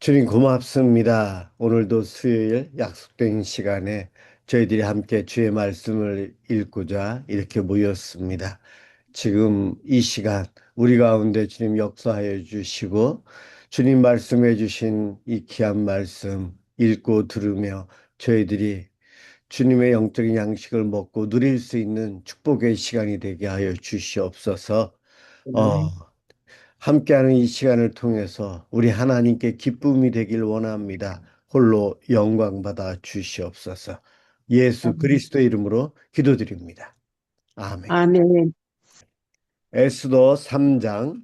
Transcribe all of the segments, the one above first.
주님 고맙습니다. 오늘도 수요일 약속된 시간에 저희들이 함께 주의 말씀을 읽고자 이렇게 모였습니다. 지금 이 시간 우리 가운데 주님 역사하여 주시고 주님 말씀해 주신 이 귀한 말씀 읽고 들으며 저희들이 주님의 영적인 양식을 먹고 누릴 수 있는 축복의 시간이 되게 하여 주시옵소서. 어, 네. 함께하는 이 시간을 통해서 우리 하나님께 기쁨이 되길 원합니다. 홀로 영광 받아 주시옵소서. 예수 그리스도의 이름으로 기도드립니다. 아멘. 아멘. 에스더 3장.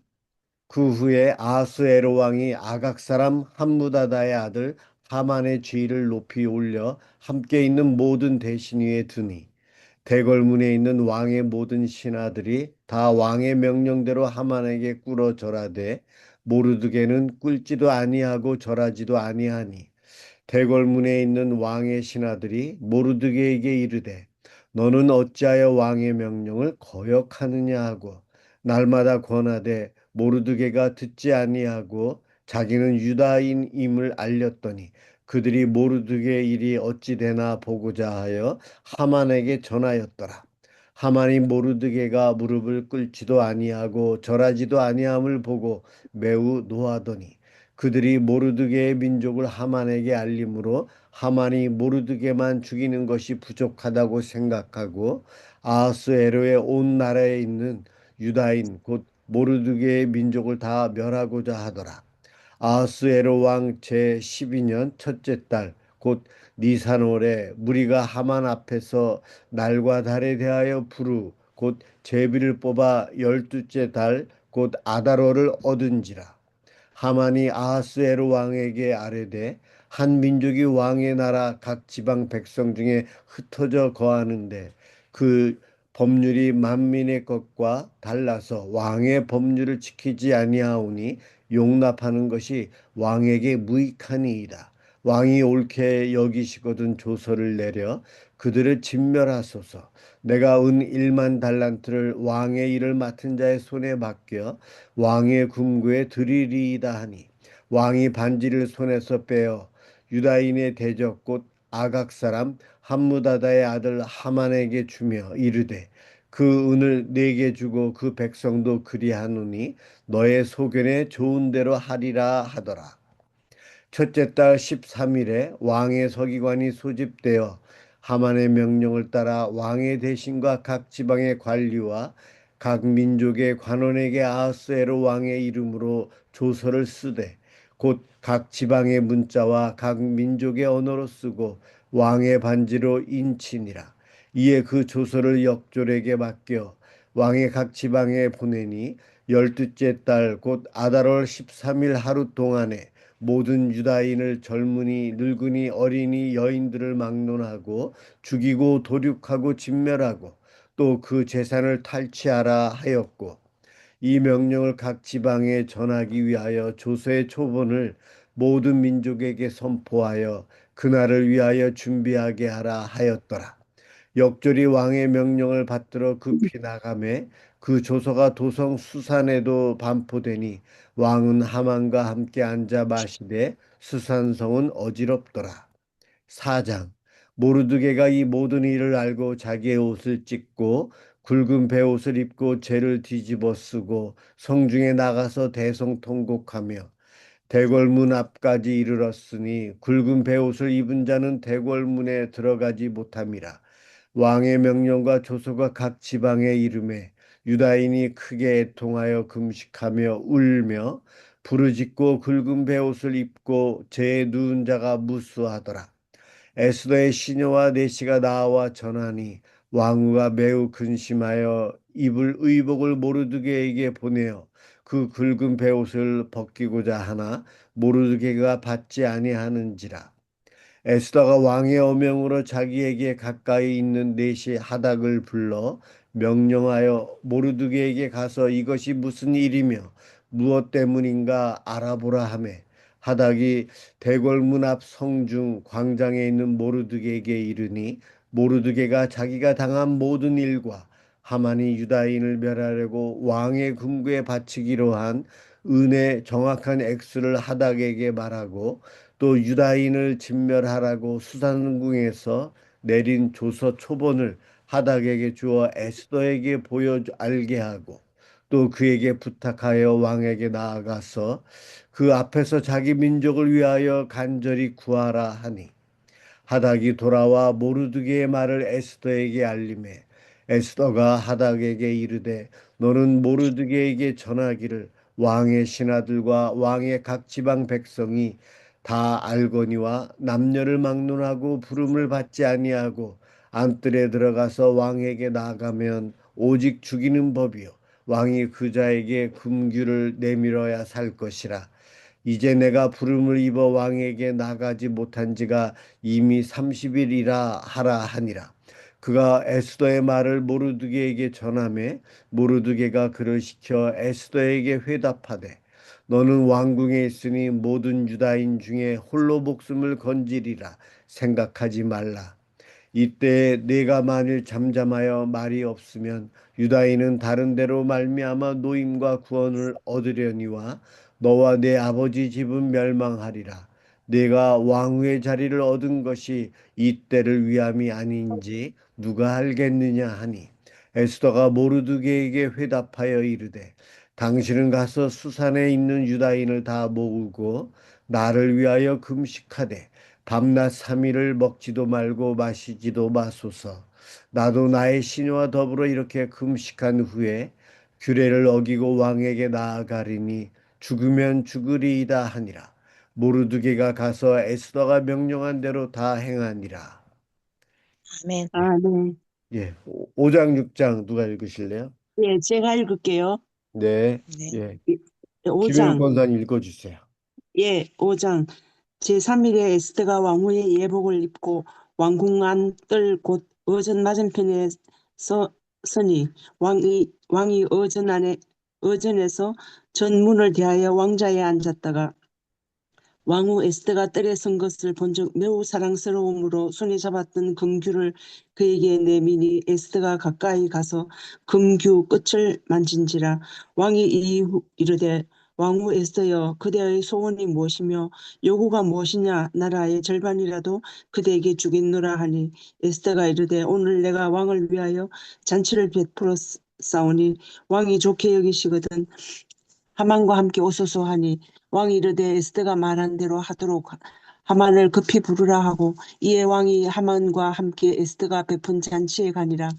그 후에 아스에로 왕이 아각 사람 함무다다의 아들 하만의 죄를 높이 올려 함께 있는 모든 대신 위에 두니 대궐문에 있는 왕의 모든 신하들이 다 왕의 명령대로 하만에게 꿇어 절하되 모르드게는 꿇지도 아니하고 절하지도 아니하니 대궐문에 있는 왕의 신하들이 모르드게에게 이르되 너는 어찌하여 왕의 명령을 거역하느냐 하고 날마다 권하되 모르드게가 듣지 아니하고 자기는 유다인임을 알렸더니 그들이 모르드게 일이 어찌 되나 보고자 하여 하만에게 전하였더라. 하만이 모르드게가 무릎을 꿇지도 아니하고 절하지도 아니함을 보고 매우 노하더니 그들이 모르드게의 민족을 하만에게 알림으로 하만이 모르드게만 죽이는 것이 부족하다고 생각하고 아하스에로의 온 나라에 있는 유다인 곧 모르드게의 민족을 다 멸하고자 하더라. 아하스에로 왕 제12년 첫째 달 곧 니산월에 무리가 하만 앞에서 날과 달에 대하여 부르 곧 제비를 뽑아 열두째 달 곧 아다로를 얻은지라. 하만이 아하스에로 왕에게 아뢰되 한 민족이 왕의 나라 각 지방 백성 중에 흩어져 거하는데 그 법률이 만민의 것과 달라서 왕의 법률을 지키지 아니하오니 용납하는 것이 왕에게 무익하니이다. 왕이 옳게 여기시거든 조서를 내려 그들을 진멸하소서. 내가 은 1만 달란트를 왕의 일을 맡은 자의 손에 맡겨 왕의 궁궐에 드리리이다 하니 왕이 반지를 손에서 빼어 유다인의 대적 곧 아각 사람 함무다다의 아들 하만에게 주며 이르되 그 은을 내게 주고 그 백성도 그리하노니 너의 소견에 좋은 대로 하리라 하더라. 첫째 달 13일에 왕의 서기관이 소집되어 하만의 명령을 따라 왕의 대신과 각 지방의 관리와 각 민족의 관원에게 아하스에로 왕의 이름으로 조서를 쓰되 곧 각 지방의 문자와 각 민족의 언어로 쓰고 왕의 반지로 인치니라. 이에 그 조서를 역졸에게 맡겨 왕의 각 지방에 보내니 열두째 달 곧 아달월 13일 하루 동안에 모든 유다인을 젊은이 늙은이 어린이 여인들을 막론하고 죽이고 도륙하고 진멸하고 또 그 재산을 탈취하라 하였고 이 명령을 각 지방에 전하기 위하여 조서의 초본을 모든 민족에게 선포하여 그날을 위하여 준비하게 하라 하였더라. 역졸이 왕의 명령을 받들어 급히 나가매 그 조서가 도성 수산에도 반포되니 왕은 하만과 함께 앉아 마시되 수산성은 어지럽더라. 4장. 모르드게가 이 모든 일을 알고 자기의 옷을 찢고 굵은 베옷을 입고 죄를 뒤집어 쓰고 성중에 나가서 대성통곡하며 대궐문 앞까지 이르렀으니 굵은 베옷을 입은 자는 대궐문에 들어가지 못함이라. 왕의 명령과 조서가 각 지방에 이름에 유다인이 크게 애통하여 금식하며 울며 부르짖고 굵은 베옷을 입고 재에 누운 자가 무수하더라. 에스더의 시녀와 내시가 나와 전하니 왕후가 매우 근심하여 입을 의복을 모르드게에게 보내어 그 굵은 베옷을 벗기고자 하나 모르드게가 받지 아니하는지라. 에스더가 왕의 어명으로 자기에게 가까이 있는 내시 하닥을 불러 명령하여 모르드게에게 가서 이것이 무슨 일이며 무엇 때문인가 알아보라 하매 하닥이 대궐문 앞 성중 광장에 있는 모르드게에게 이르니 모르드게가 자기가 당한 모든 일과 하만이 유다인을 멸하려고 왕의 궁궐에 바치기로 한 은의 정확한 액수를 하닥에게 말하고 또 유다인을 진멸하라고 수산궁에서 내린 조서 초본을 하닥에게 주어 에스더에게 보여 알게 하고 또 그에게 부탁하여 왕에게 나아가서 그 앞에서 자기 민족을 위하여 간절히 구하라 하니 하닥이 돌아와 모르드게의 말을 에스더에게 알림해 에스더가 하닥에게 이르되 너는 모르드게에게 전하기를 왕의 신하들과 왕의 각 지방 백성이 다 알거니와 남녀를 막론하고 부름을 받지 아니하고 안뜰에 들어가서 왕에게 나가면 오직 죽이는 법이요 왕이 그 자에게 금규를 내밀어야 살 것이라. 이제 내가 부름을 입어 왕에게 나가지 못한 지가 이미 30일이라 하라 하니라. 그가 에스더의 말을 모르드게에게 전하매 모르드게가 그를 시켜 에스더에게 회답하되 너는 왕궁에 있으니 모든 유다인 중에 홀로 목숨을 건지리라 생각하지 말라. 이때 네가 만일 잠잠하여 말이 없으면 유다인은 다른 데로 말미암아 노임과 구원을 얻으려니와 너와 내 아버지 집은 멸망하리라. 네가 왕후의 자리를 얻은 것이 이때를 위함이 아닌지 누가 알겠느냐 하니 에스더가 모르드게에게 회답하여 이르되 당신은 가서 수산에 있는 유다인을 다 모으고 나를 위하여 금식하되 밤낮 3일을 먹지도 말고 마시지도 마소서. 나도 나의 시녀와 더불어 이렇게 금식한 후에 규례를 어기고 왕에게 나아가리니 죽으면 죽으리이다 하니라. 모르드게가 가서 에스더가 명령한 대로 다 행하니라. 아멘. 예, 네. 예. 5장 6장 누가 읽으실래요? 예, 제가 읽을게요. 네, 네. 예. 김영일 5장. 권사님 읽어주세요. 예, 5장. 제3일에 에스더가 왕후의 예복을 입고 왕궁 안뜰 곧 어전 맞은편에 서니 왕이 어전에서 전문을 대하여 왕자에 앉았다가 왕후 에스더가 뜰에 선 것을 본즉 매우 사랑스러움으로 손에 잡았던 금규를 그에게 내미니 에스더가 가까이 가서 금규 끝을 만진지라. 왕이 이후 이르되 왕후 에스더여 그대의 소원이 무엇이며 요구가 무엇이냐 나라의 절반이라도 그대에게 주겠노라 하니 에스더가 이르되 오늘 내가 왕을 위하여 잔치를 베풀어 싸우니 왕이 좋게 여기시거든 하만과 함께 오소서 하니 왕이 이르되 에스더가 말한 대로 하도록 하만을 급히 부르라 하고 이에 왕이 하만과 함께 에스더가 베푼 잔치에 가니라.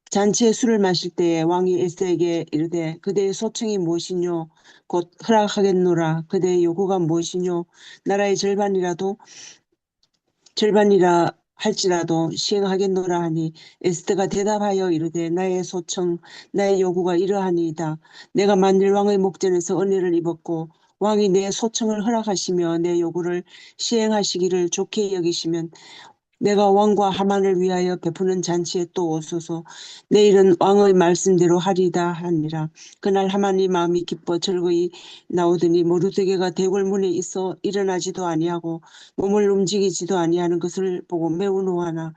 잔치에 술을 마실 때에 왕이 에스더에게 이르되 그대의 소청이 무엇이뇨 곧 허락하겠노라. 그대의 요구가 무엇이뇨 나라의 절반이라 할지라도 시행하겠노라 하니 에스더가 대답하여 이르되 나의 소청 나의 요구가 이러하니이다. 내가 만일 왕의 목전에서 은혜를 입었고 왕이 내 소청을 허락하시며 내 요구를 시행하시기를 좋게 여기시면 내가 왕과 하만을 위하여 베푸는 잔치에 또 오소서. 내일은 왕의 말씀대로 하리다 하니라. 그날 하만이 마음이 기뻐 즐거이 나오더니 모르드게가 대궐문에 있어 일어나지도 아니하고 몸을 움직이지도 아니하는 것을 보고 매우 노하나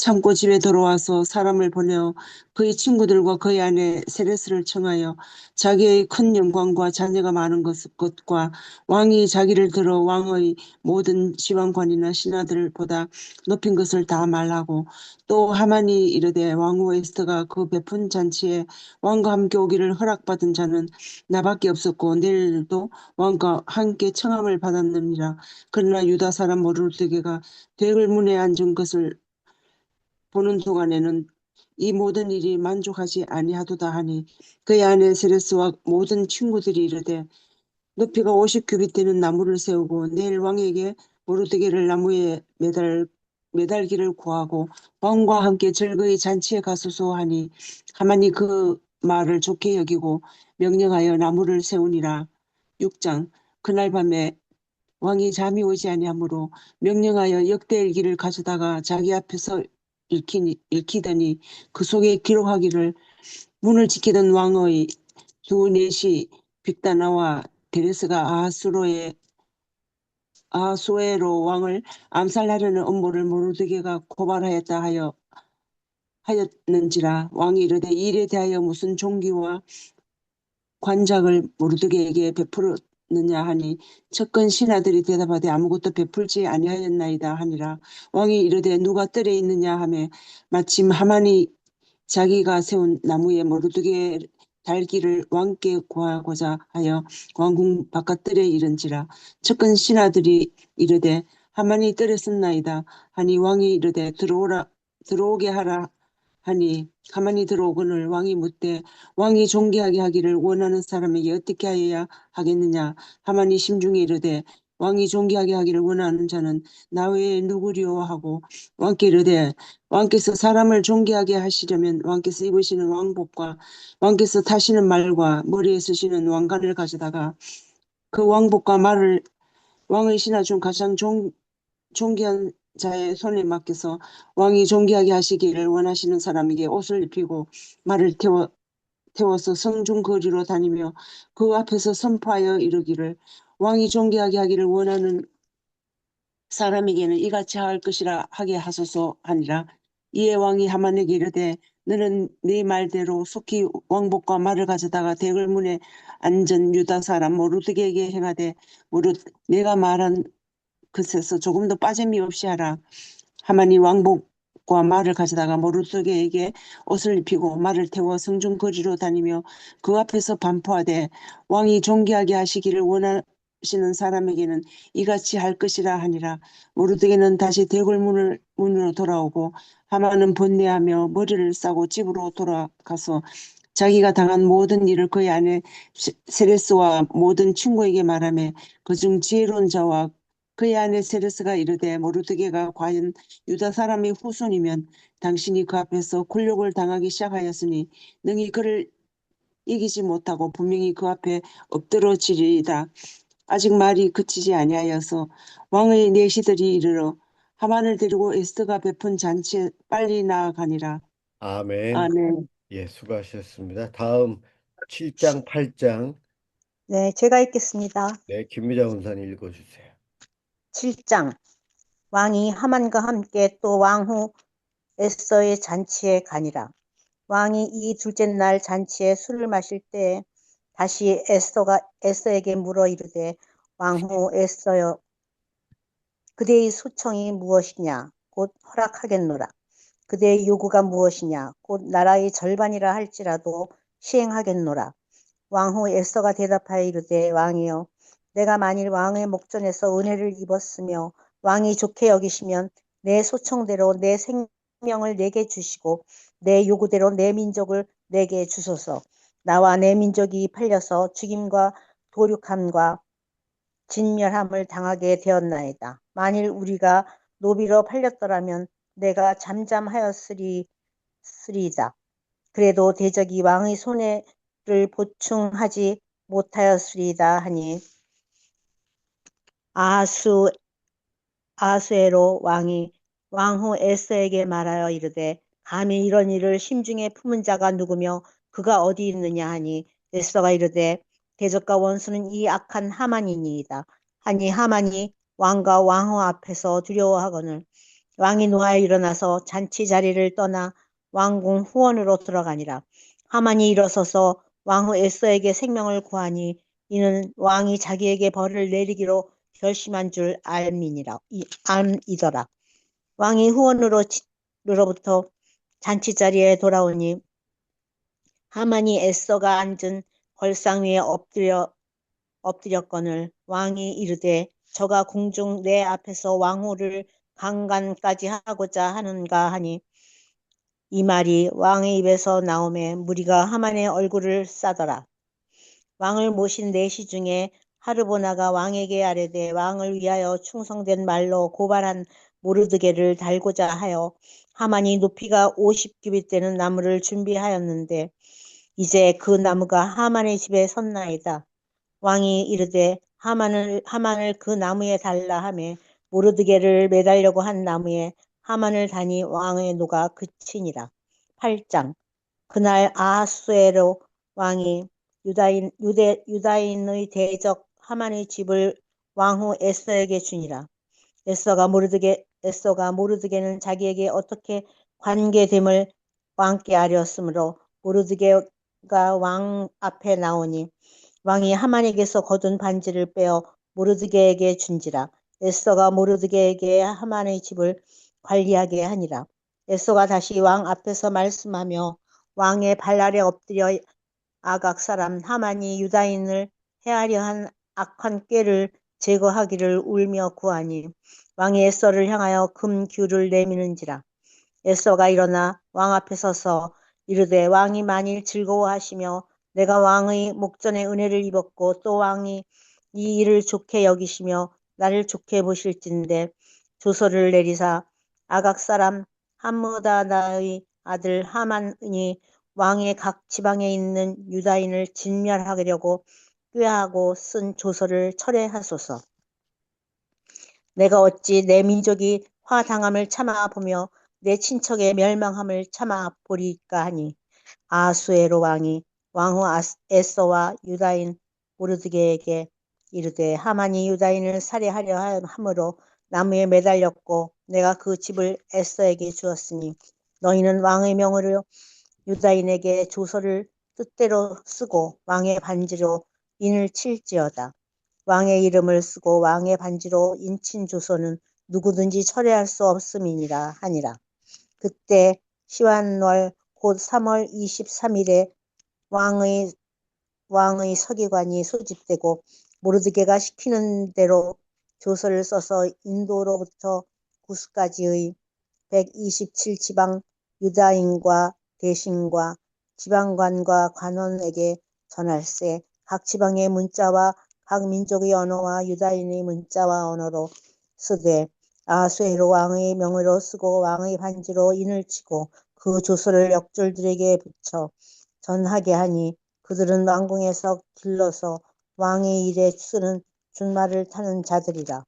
참고 집에 돌아와서 사람을 보내어 그의 친구들과 그의 아내 세레스를 청하여 자기의 큰 영광과 자녀가 많은 것과 왕이 자기를 들어 왕의 모든 지방관이나 신하들보다 높인 것을 다 말하고 또 하만이 이르되 왕후 에스더가 그 베푼 잔치에 왕과 함께 오기를 허락받은 자는 나밖에 없었고 내일도 왕과 함께 청함을 받았느니라. 그러나 유다 사람 모르드게가 대궐문에 앉은 것을 보는 동안에는 이 모든 일이 만족하지 아니하도다 하니 그의 아내 세레스와 모든 친구들이 이르되 높이가 50규빗 되는 나무를 세우고 내일 왕에게 모르드게를 나무에 매달기를 구하고 왕과 함께 즐거이 잔치에 가소서 하니 하만이 그 말을 좋게 여기고 명령하여 나무를 세우니라. 6장. 그날 밤에 왕이 잠이 오지 아니하므로 명령하여 역대일기를 가져다가 자기 앞에서 읽히더니 그 속에 기록하기를 문을 지키던 왕의 두 넷이 빅다나와 데레스가 아하수에로 왕을 암살하려는 음모를 모르드게가 고발하였다 하였는지라. 왕이 이르되 이 일에 대하여 무슨 종기와 관작을 모르드게에게 베풀었느냐 하니 측근 신하들이 대답하되 아무것도 베풀지 아니하였나이다 하니라. 왕이 이르되 누가 뜰에 있느냐 하매 마침 하만이 자기가 세운 나무에 모르드게 달기를 왕께 구하고자 하여 왕궁 바깥들에 이른지라. 측근 신하들이 이르되 하만이 뜰에 섰나이다 하니 왕이 이르되 들어오게 하라 하니 하만이 들어오거늘 왕이 묻되 왕이 존귀하게 하기를 원하는 사람에게 어떻게 하여야 하겠느냐. 하만이 심중에 이르되 왕이 존귀하게 하기를 원하는 자는 나 외에 누구리오 하고 왕께 이르되 왕께서 사람을 존귀하게 하시려면 왕께서 입으시는 왕복과 왕께서 타시는 말과 머리에 쓰시는 왕관을 가져다가 그 왕복과 말을 왕의 신하 중 가장 존귀한 자의 손에 맡겨서 왕이 존귀하게 하시기를 원하시는 사람에게 옷을 입히고 말을 태워서 성중 거리로 다니며 그 앞에서 선포하여 이르기를 왕이 존귀하게 하기를 원하는 사람에게는 이같이 할 것이라 하게 하소서 하니라. 이에 왕이 하만에게 이르되 너는 네 말대로 속히 왕복과 말을 가져다가 대궐문에 앉은 유다 사람 모르드게에게 행하되 무릇 내가 말한 것에서 조금도 빠짐이 없이 하라. 하만이 왕복과 말을 가져다가 모르드게에게 옷을 입히고 말을 태워 성중 거리로 다니며 그 앞에서 반포하되 왕이 존귀하게 하시기를 원하시는 사람에게는 이같이 할 것이라 하니라. 모르드게는 다시 문으로 돌아오고 하만은 번뇌하며 머리를 싸고 집으로 돌아가서 자기가 당한 모든 일을 그의 아내 세레스와 모든 친구에게 말하며 그중 지혜로운 자와 그의 아내 세레스가 이르되 모르드게가 과연 유다 사람의 후손이면 당신이 그 앞에서 굴욕을 당하기 시작하였으니 능히 그를 이기지 못하고 분명히 그 앞에 엎드러지리이다. 아직 말이 그치지 아니하여서 왕의 내시들이 이르러 하만을 데리고 에스더가 베푼 잔치에 빨리 나아가니라. 아멘. 아멘. 예, 수고하셨습니다. 다음 7장, 8장. 네, 제가 읽겠습니다. 네, 김미자 원사님 읽어주세요. 7장. 왕이 하만과 함께 또 왕후 에스더의 잔치에 가니라. 왕이 이 둘째 날 잔치에 술을 마실 때 다시 에스더에게 물어 이르되 왕후 에스더여 그대의 소청이 무엇이냐 곧 허락하겠노라. 그대의 요구가 무엇이냐 곧 나라의 절반이라 할지라도 시행하겠노라. 왕후 에스더가 대답하여 이르되 왕이여 내가 만일 왕의 목전에서 은혜를 입었으며 왕이 좋게 여기시면 내 소청대로 내 생명을 내게 주시고 내 요구대로 내 민족을 내게 주소서. 나와 내 민족이 팔려서 죽임과 도륙함과 진멸함을 당하게 되었나이다. 만일 우리가 노비로 팔렸더라면 내가 잠잠하였으리이다. 그래도 대적이 왕의 손해를 보충하지 못하였으리이다 하니 아하수에로 왕이 왕후 에스더에게 말하여 이르되 감히 이런 일을 심중에 품은 자가 누구며 그가 어디 있느냐 하니 에스더가 이르되 대적과 원수는 이 악한 하만이니이다 하니 하만이 왕과 왕후 앞에서 두려워하거늘 왕이 노하여 일어나서 잔치 자리를 떠나 왕궁 후원으로 들어가니라. 하만이 일어서서 왕후 에스더에게 생명을 구하니 이는 왕이 자기에게 벌을 내리기로 결심한 줄 암이더라. 왕이 후원으로부터 잔치 자리에 돌아오니 하만이 에스더가 앉은 걸상 위에 엎드렸거늘 왕이 이르되 저가 궁중 내 앞에서 왕후를 강간까지 하고자 하는가 하니 이 말이 왕의 입에서 나오매 무리가 하만의 얼굴을 싸더라. 왕을 모신 내시 중에 하르보나가 왕에게 아뢰되 왕을 위하여 충성된 말로 고발한 모르드게를 달고자 하여 하만이 높이가 50규빗 되는 나무를 준비하였는데 이제 그 나무가 하만의 집에 섰나이다. 왕이 이르되 하만을 그 나무에 달라 하매 모르드게를 매달려고 한 나무에 하만을 다니 왕의 노가 그치니라. 8장. 그날 아하수에로 왕이 유다인의 대적 하만의 집을 왕후 에스더에게 주니라. 에스더가 모르드게는 자기에게 어떻게 관계됨을 왕께 아뢰었으므로 왕 앞에 나오니 왕이 하만에게서 거둔 반지를 빼어 모르드게에게 준지라. 에스더가 모르드게에게 하만의 집을 관리하게 하니라. 에스더가 다시 왕 앞에서 말씀하며 왕의 발 아래 엎드려 아각 사람 하만이 유다인을 해하려 한 악한 꾀를 제거하기를 울며 구하니 왕이 에스더를 향하여 금규를 내미는지라. 에스더가 일어나 왕 앞에 서서 이르되 왕이 만일 즐거워하시며 내가 왕의 목전에 은혜를 입었고 또 왕이 이 일을 좋게 여기시며 나를 좋게 보실진대 조서를 내리사 아각 사람 함므다다의 아들 하만이 왕의 각 지방에 있는 유다인을 진멸하려고 꾀하고 쓴 조서를 철회하소서. 내가 어찌 내 민족이 화당함을 참아 보며 내 친척의 멸망함을 참아 보리까 하니 아수에로 왕이 왕후 에서와 유다인 모르드게에게 이르되 하만이 유다인을 살해하려 함으로 나무에 매달렸고 내가 그 집을 에서에게 주었으니 너희는 왕의 명으로 유다인에게 조서를 뜻대로 쓰고 왕의 반지로 인을 칠지어다. 왕의 이름을 쓰고 왕의 반지로 인친 조서는 누구든지 철회할 수 없음이니라 하니라. 그때 시완월 곧 3월 23일에 왕의 서기관이 소집되고 모르드게가 시키는 대로 조서를 써서 인도로부터 구스까지의 127지방 유다인과 대신과 지방관과 관원에게 전할세. 각 지방의 문자와 각 민족의 언어와 유다인의 문자와 언어로 쓰되 아수에로 왕의 명으로 쓰고 왕의 반지로 인을 치고 그 조서를 역졸들에게 붙여 전하게 하니 그들은 왕궁에서 길러서 왕의 일에 쓰는 준말을 타는 자들이라.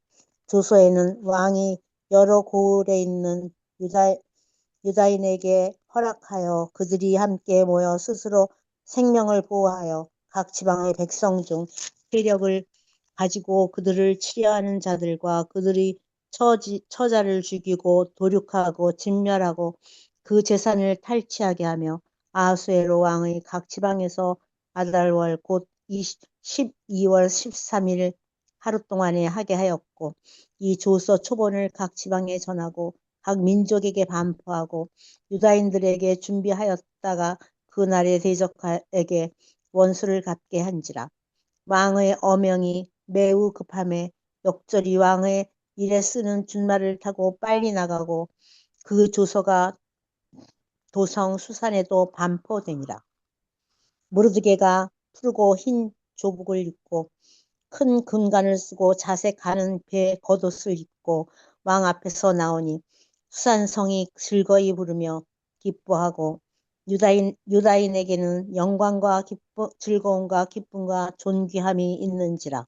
조서에는 왕이 여러 고을에 있는 유다인에게 허락하여 그들이 함께 모여 스스로 생명을 보호하여 각 지방의 백성 중 세력을 가지고 그들을 치려하는 자들과 그들의 처자를 죽이고 도륙하고 진멸하고 그 재산을 탈취하게 하며 아하수에로 왕의 각 지방에서 아달월 곧 12월 13일 하루 동안에 하게 하였고 이 조서 초본을 각 지방에 전하고 각 민족에게 반포하고 유다인들에게 준비하였다가 그 날에 대적에게 원수를 갚게 한지라. 왕의 어명이 매우 급함에 역절이 왕의 일에 쓰는 준말을 타고 빨리 나가고 그 조서가 도성 수산에도 반포되니라. 모르드게가 푸르고 흰 조복을 입고 큰 금관을 쓰고 자색 가는 배 겉옷을 입고 왕 앞에서 나오니 수산성이 즐거이 부르며 기뻐하고 유다인에게는 영광과 즐거움과 기쁨과 존귀함이 있는지라.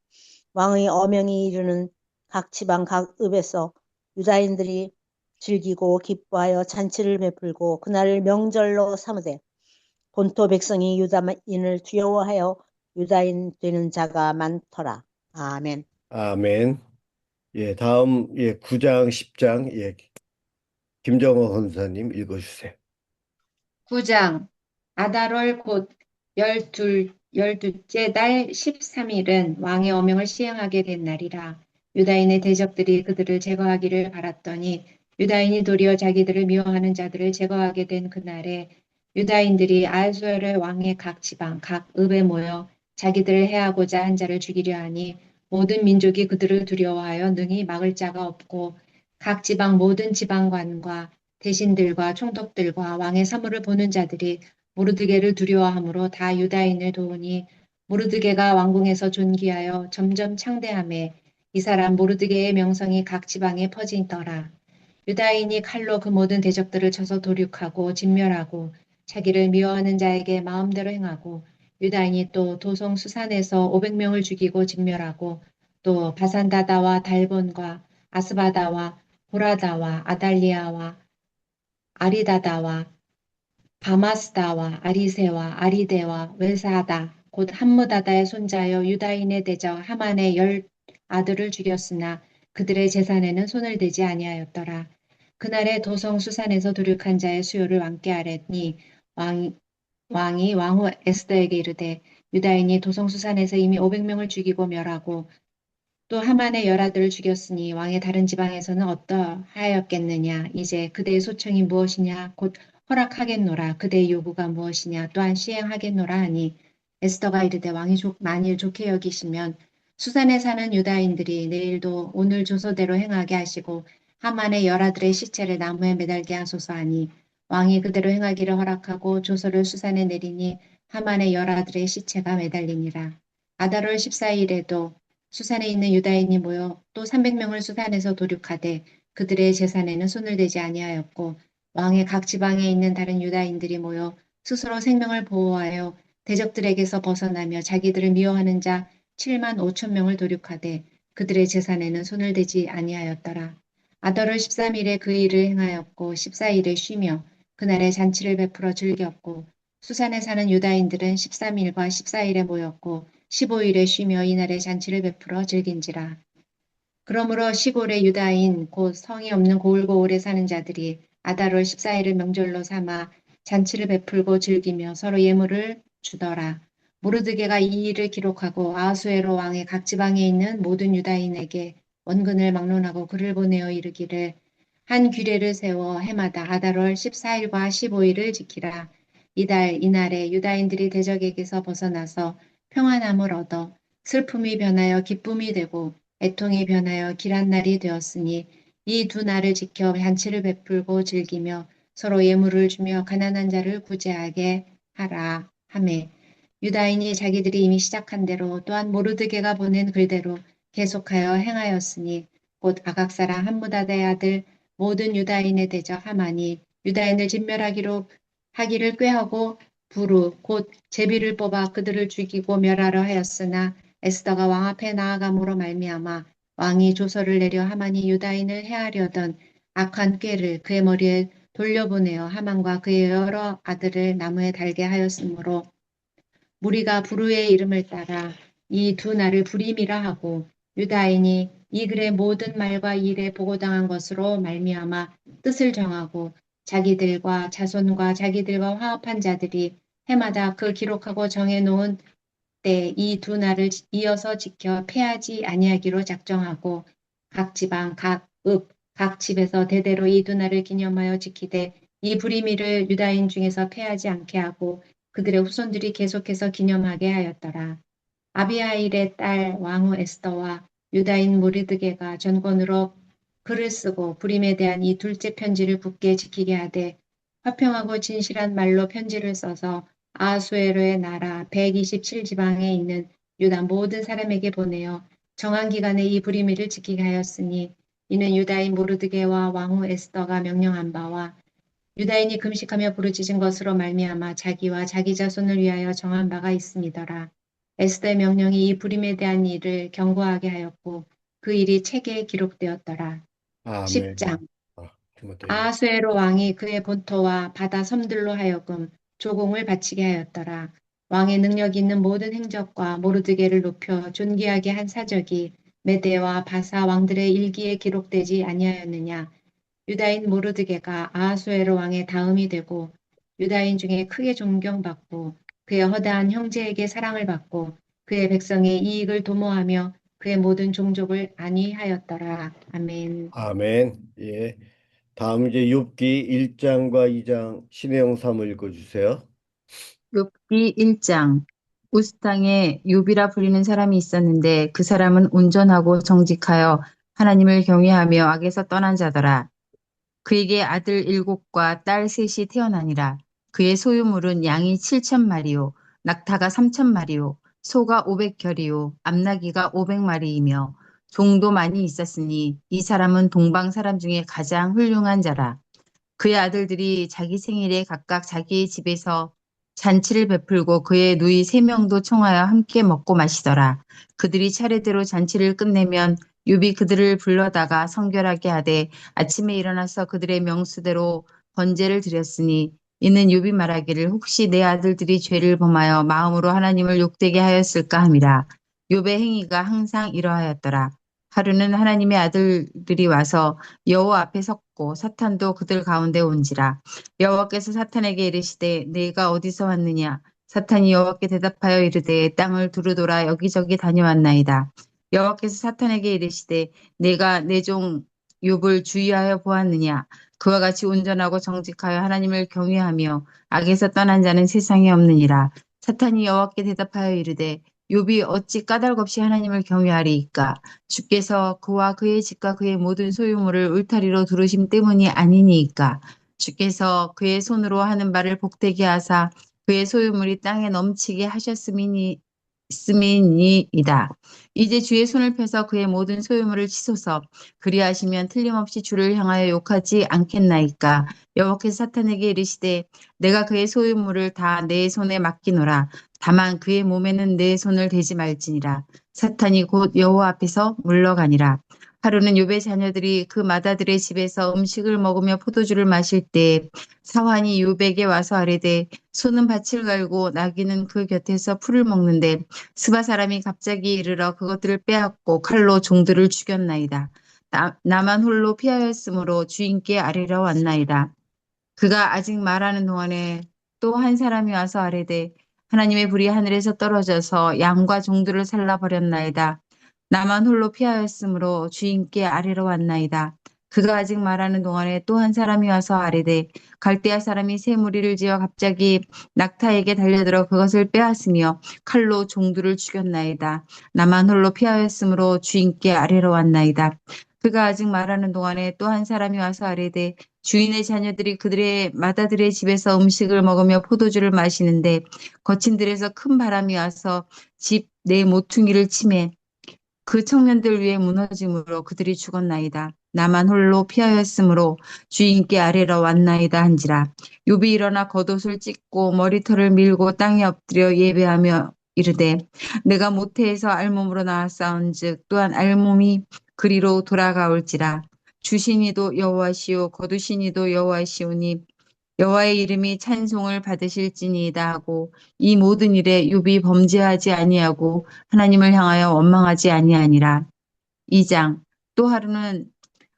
왕의 어명이 이르는 각 지방 각 읍에서 유다인들이 즐기고 기뻐하여 잔치를 베풀고 그날을 명절로 삼으되 본토 백성이 유다인을 두려워하여 유다인 되는 자가 많더라. 아멘. 아멘. 예, 다음 9장 10장 김정호 권사님 읽어주세요. 9장 아달월 곧 열둘째 달 13일은 왕의 어명을 시행하게 된 날이라. 유다인의 대적들이 그들을 제거하기를 바랐더니 유다인이 도리어 자기들을 미워하는 자들을 제거하게 된 그날에 유다인들이 아하수에로 왕의 각 지방 각 읍에 모여 자기들을 해하고자 한 자를 죽이려 하니 모든 민족이 그들을 두려워하여 능히 막을 자가 없고 각 지방 모든 지방관과 대신들과 총독들과 왕의 사물을 보는 자들이 모르드게를 두려워하므로 다 유다인을 도우니 모르드게가 왕궁에서 존귀하여 점점 창대하매 이 사람 모르드게의 명성이 각 지방에 퍼지더라. 유다인이 칼로 그 모든 대적들을 쳐서 도륙하고 진멸하고 자기를 미워하는 자에게 마음대로 행하고 유다인이 또 도성 수산에서 500명을 죽이고 진멸하고 또 바산다다와 달본과 아스바다와 보라다와 아달리아와 아리다다와 바마스다와 아리세와 아리데와 웨사다 곧 함무다다의 손자여 유다인의 대적 하만의 10아들을 죽였으나 그들의 재산에는 손을 대지 아니하였더라. 그날에 도성 수산에서 도륙한 자의 수요를 왕께 아뢰니 왕이 왕후 에스더에게 이르되 유다인이 도성수산에서 이미 500명을 죽이고 멸하고 또 하만의 열아들을 죽였으니 왕의 다른 지방에서는 어떠하였겠느냐. 이제 그대의 소청이 무엇이냐. 곧 허락하겠노라. 그대의 요구가 무엇이냐. 또한 시행하겠노라 하니 에스더가 이르되 왕이 만일 좋게 여기시면 수산에 사는 유다인들이 내일도 오늘 조서대로 행하게 하시고 하만의 열아들의 시체를 나무에 매달게 하소서 하니 왕이 그대로 행하기를 허락하고 조서를 수산에 내리니 하만의 열아들의 시체가 매달리니라. 아달월 14일에도 수산에 있는 유다인이 모여 또 300명을 수산에서 도륙하되 그들의 재산에는 손을 대지 아니하였고 왕의 각 지방에 있는 다른 유다인들이 모여 스스로 생명을 보호하여 대적들에게서 벗어나며 자기들을 미워하는 자 7만 5천 명을 도륙하되 그들의 재산에는 손을 대지 아니하였더라. 아달월 13일에 그 일을 행하였고 14일에 쉬며 그날에 잔치를 베풀어 즐겼고 수산에 사는 유다인들은 13일과 14일에 모였고 15일에 쉬며 이날에 잔치를 베풀어 즐긴지라. 그러므로 시골의 유다인 곧 성이 없는 고을고을에 사는 자들이 아달월 14일을 명절로 삼아 잔치를 베풀고 즐기며 서로 예물을 주더라. 모르드게가 이 일을 기록하고 아하수에로 왕의 각 지방에 있는 모든 유다인에게 원근을 막론하고 글을 보내어 이르기를 한 규례를 세워 해마다 아달월 14일과 15일을 지키라. 이날에 유다인들이 대적에게서 벗어나서 평안함을 얻어 슬픔이 변하여 기쁨이 되고 애통이 변하여 길한 날이 되었으니 이 두 날을 지켜 잔치를 베풀고 즐기며 서로 예물을 주며 가난한 자를 구제하게 하라 하매 유다인이 자기들이 이미 시작한 대로 또한 모르드게가 보낸 글대로 계속하여 행하였으니 곧 아각 사람 함무다다의 아들 모든 유다인의 대적 하만이 유다인을 하기를 꾀하고 부르 곧 제비를 뽑아 그들을 죽이고 멸하려 하였으나 에스더가 왕 앞에 나아감으로 말미암아 왕이 조서를 내려 하만이 유다인을 해하려던 악한 꾀를 그의 머리에 돌려보내어 하만과 그의 여러 아들을 나무에 달게 하였으므로 무리가 부르의 이름을 따라 이 두 날을 불임이라 하고 유다인이 이 글의 모든 말과 일에 보고당한 것으로 말미암아 뜻을 정하고 자기들과 자손과 자기들과 화합한 자들이 해마다 그 기록하고 정해놓은 때 이 두 날을 이어서 지켜 패하지 아니하기로 작정하고 각 지방, 각 읍, 각 집에서 대대로 이 두 날을 기념하여 지키되 이 불임일을 유다인 중에서 패하지 않게 하고 그들의 후손들이 계속해서 기념하게 하였더라. 아비하일의 딸 왕후 에스더와 유다인 모르드게가 전권으로 글을 쓰고 불임에 대한 이 둘째 편지를 굳게 지키게 하되 화평하고 진실한 말로 편지를 써서 아하수에로의 나라 127지방에 있는 유다 모든 사람에게 보내어 정한 기간에 이 불임일을 지키게 하였으니 이는 유다인 모르드게와 왕후 에스더가 명령한 바와 유다인이 금식하며 부르짖은 것으로 말미암아 자기와 자기 자손을 위하여 정한 바가 있음이더라. 에스더의 명령이 이 불임에 대한 일을 경고하게 하였고 그 일이 책에 기록되었더라. 아멘. 10장 디모데요. 아하수에로 왕이 그의 본토와 바다 섬들로 하여금 조공을 바치게 하였더라. 왕의 능력 있는 모든 행적과 모르드게를 높여 존귀하게 한 사적이 메대와 바사 왕들의 일기에 기록되지 아니하였느냐. 유다인 모르드게가 아하수에로 왕의 다음이 되고 유다인 중에 크게 존경받고 그의 허다한 형제에게 사랑을 받고 그의 백성의 이익을 도모하며 그의 모든 종족을 안위하였더라. 아멘. 아멘. 예. 다음 이제 욥기 1장과 2장 신혜영 사무 읽어주세요. 욥기 1장. 우스 땅에 욥이라 불리는 사람이 있었는데 그 사람은 온전하고 정직하여 하나님을 경외하며 악에서 떠난 자더라. 그에게 아들 7과 딸 3이 태어나니라. 그의 소유물은 양이 7,000마리요, 낙타가 3,000마리요, 소가 500결이요, 암나귀가 500마리이며 종도 많이 있었으니 이 사람은 동방 사람 중에 가장 훌륭한 자라. 그의 아들들이 자기 생일에 각각 자기의 집에서 잔치를 베풀고 그의 누이 3명도 청하여 함께 먹고 마시더라. 그들이 차례대로 잔치를 끝내면 욥이 그들을 불러다가 성결하게 하되 아침에 일어나서 그들의 명수대로 번제를 드렸으니 이는 욥이 말하기를 혹시 내 아들들이 죄를 범하여 마음으로 하나님을 욕되게 하였을까 함이라. 욥의 행위가 항상 이러하였더라. 하루는 하나님의 아들들이 와서 여호와 앞에 섰고 사탄도 그들 가운데 온지라. 여호와께서 사탄에게 이르시되 네가 어디서 왔느냐? 사탄이 여호와께 대답하여 이르되 땅을 두루돌아 여기저기 다녀왔나이다. 여호와께서 사탄에게 이르시되 내가 내 종 욥을 주의하여 보았느냐? 그와 같이 온전하고 정직하여 하나님을 경외하며 악에서 떠난 자는 세상에 없느니라. 사탄이 여호와께 대답하여 이르되 욥이 어찌 까닭없이 하나님을 경외하리이까? 주께서 그와 그의 집과 그의 모든 소유물을 울타리로 두르심 때문이 아니니이까? 주께서 그의 손으로 하는 바를 복되게 하사 그의 소유물이 땅에 넘치게 하셨음이니이다. 이제 주의 손을 펴서 그의 모든 소유물을 치소서. 그리하시면 틀림없이 주를 향하여 욕하지 않겠나이까? 여호와께서 사탄에게 이르시되 내가 그의 소유물을 다 내 손에 맡기노라. 다만 그의 몸에는 내 손을 대지 말지니라. 사탄이 곧 여호와 앞에서 물러가니라. 하루는 욥의 자녀들이 그 맏아들의 집에서 음식을 먹으며 포도주를 마실 때 사환이 욥에게 와서 아뢰되 소는 밭을 갈고 나귀는 그 곁에서 풀을 먹는데 스바 사람이 갑자기 이르러 그것들을 빼앗고 칼로 종들을 죽였나이다. 나만 홀로 피하였으므로 주인께 아뢰러 왔나이다. 그가 아직 말하는 동안에 또 한 사람이 와서 아뢰되 하나님의 불이 하늘에서 떨어져서 양과 종들을 살라버렸나이다. 나만 홀로 피하였으므로 주인께 아뢰러 왔나이다. 그가 아직 말하는 동안에 또 한 사람이 와서 아뢰되 갈대아 사람이 새 무리를 지어 갑자기 낙타에게 달려들어 그것을 빼앗으며 칼로 종들을 죽였나이다. 나만 홀로 피하였으므로 주인께 아뢰러 왔나이다. 그가 아직 말하는 동안에 또 한 사람이 와서 아뢰되 주인의 자녀들이 그들의 맏아들의 집에서 음식을 먹으며 포도주를 마시는데 거친 들에서 큰 바람이 와서 집 내 모퉁이를 치매 그 청년들 위에 무너짐으로 그들이 죽었나이다. 나만 홀로 피하였으므로 주인께 아뢰러 왔나이다 한지라. 욥이 일어나 겉옷을 찢고 머리털을 밀고 땅에 엎드려 예배하며 이르되 내가 모태에서 알몸으로 나왔사온즉 또한 알몸이 그리로 돌아가올지라. 주신이도 여호와시오 거두신이도 여호와시오니 여호와의 이름이 찬송을 받으실지니이다 하고 이 모든 일에 욥이 범죄하지 아니하고 하나님을 향하여 원망하지 아니하니라. 2장. 또 하루는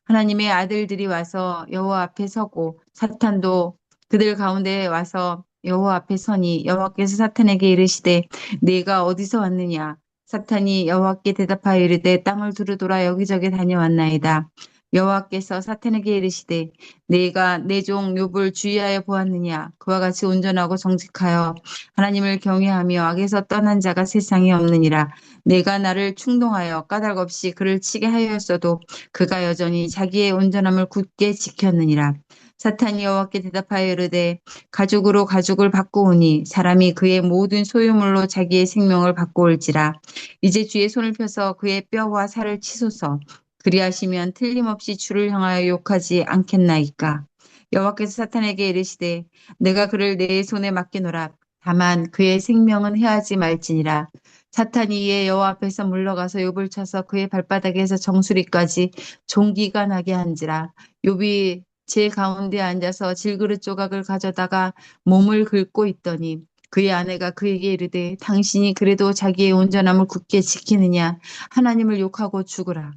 하나님의 아들들이 와서 여호와 앞에 서고 사탄도 그들 가운데 와서 여호와 앞에 서니 여호와께서 사탄에게 이르시되 네가 어디서 왔느냐? 사탄이 여호와께 대답하여 이르되 땅을 두루돌아 여기저기 다녀왔나이다. 여호와께서 사탄에게 이르시되 네가 내 종 욥을 주의하여 보았느냐? 그와 같이 온전하고 정직하여 하나님을 경외하며 악에서 떠난 자가 세상에 없느니라. 내가 나를 충동하여 까닭없이 그를 치게 하였어도 그가 여전히 자기의 온전함을 굳게 지켰느니라. 사탄이 여호와께 대답하여 이르되 가죽으로 가죽을 바꾸오니 사람이 그의 모든 소유물로 자기의 생명을 바꾸올지라. 이제 주의 손을 펴서 그의 뼈와 살을 치소서. 그리하시면 틀림없이 주를 향하여 욕하지 않겠나이까. 여호와께서 사탄에게 이르시되 내가 그를 내 손에 맡기노라. 다만 그의 생명은 해하지 말지니라. 사탄이 이에 여호와 앞에서 물러가서 욥을 쳐서 그의 발바닥에서 정수리까지 종기가 나게 한지라. 욥이 제 가운데 앉아서 질그릇 조각을 가져다가 몸을 긁고 있더니 그의 아내가 그에게 이르되 당신이 그래도 자기의 온전함을 굳게 지키느냐? 하나님을 욕하고 죽으라.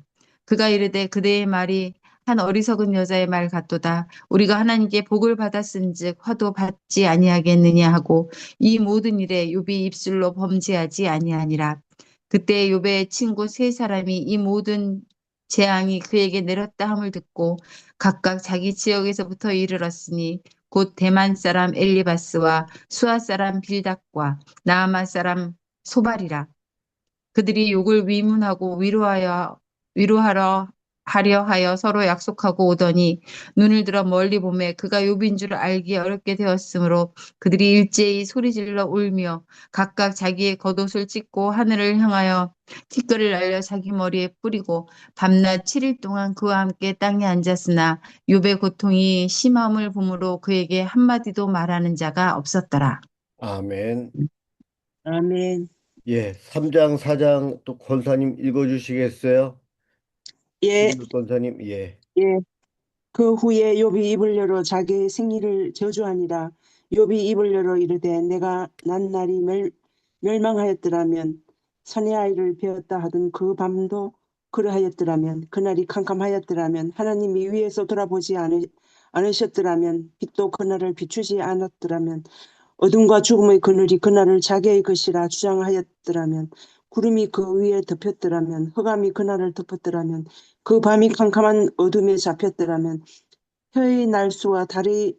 그가 이르되 그대의 말이 한 어리석은 여자의 말 같도다. 우리가 하나님께 복을 받았은즉 화도 받지 아니하겠느냐 하고 이 모든 일에 욥이 입술로 범죄하지 아니하니라. 그때 욥의 친구 세 사람이 이 모든 재앙이 그에게 내렸다 함을 듣고 각각 자기 지역에서부터 이르렀으니 곧 대만 사람 엘리바스와 수아 사람 빌닷과 나아마 사람 소발이라. 그들이 욕을 위문하고 위로하러 하려 하여 서로 약속하고 오더니 눈을 들어 멀리 보매 그가 욥인 줄 알기 어렵게 되었으므로 그들이 일제히 소리질러 울며 각각 자기의 겉옷을 찢고 하늘을 향하여 티끌을 날려 자기 머리에 뿌리고 밤낮 7일 동안 그와 함께 땅에 앉았으나 욥의 고통이 심함을 보므로 그에게 한마디도 말하는 자가 없었더라. 아멘. 아멘. 예, 3장, 4장 또 권사님 읽어주시겠어요? 예, 김 권사님, 예. 예. 그 후에 욥이 입을 열어 자기의 생일을 저주하니라. 욥이 입을 열어 이르되 내가 난 날이 멸망하였더라면 선의 아이를 베었다 하던 그 밤도 그러하였더라면, 그날이 캄캄하였더라면, 하나님이 위에서 돌아보지 않으셨더라면, 빛도 그날을 비추지 않았더라면, 어둠과 죽음의 그늘이 그날을 자기의 것이라 주장하였더라면, 구름이 그 위에 덮였더라면, 흑암이 그날을 덮었더라면, 그 밤이 캄캄한 어둠에 잡혔더라면, 혀의 날수와 달의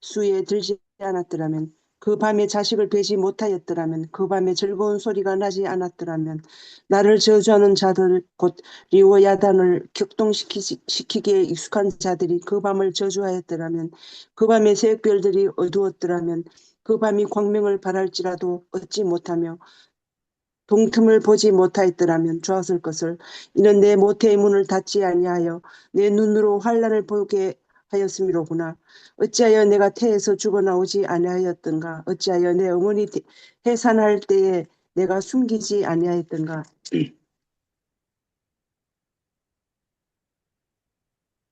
수에 들지 않았더라면, 그 밤에 자식을 베지 못하였더라면, 그 밤에 즐거운 소리가 나지 않았더라면, 나를 저주하는 자들 곧 리워야단을 격동시키기에 익숙한 자들이 그 밤을 저주하였더라면, 그 밤에 새벽별들이 어두웠더라면, 그 밤이 광명을 발할지라도 얻지 못하며 동틈을 보지 못하였더라면 좋았을 것을. 이는 내 모태의 문을 닫지 아니하여 내 눈으로 환난을 보게 하였음이로구나. 어찌하여 내가 태에서 죽어나오지 아니하였던가. 어찌하여 내 어머니 해산할 때에 내가 숨기지 아니하였던가.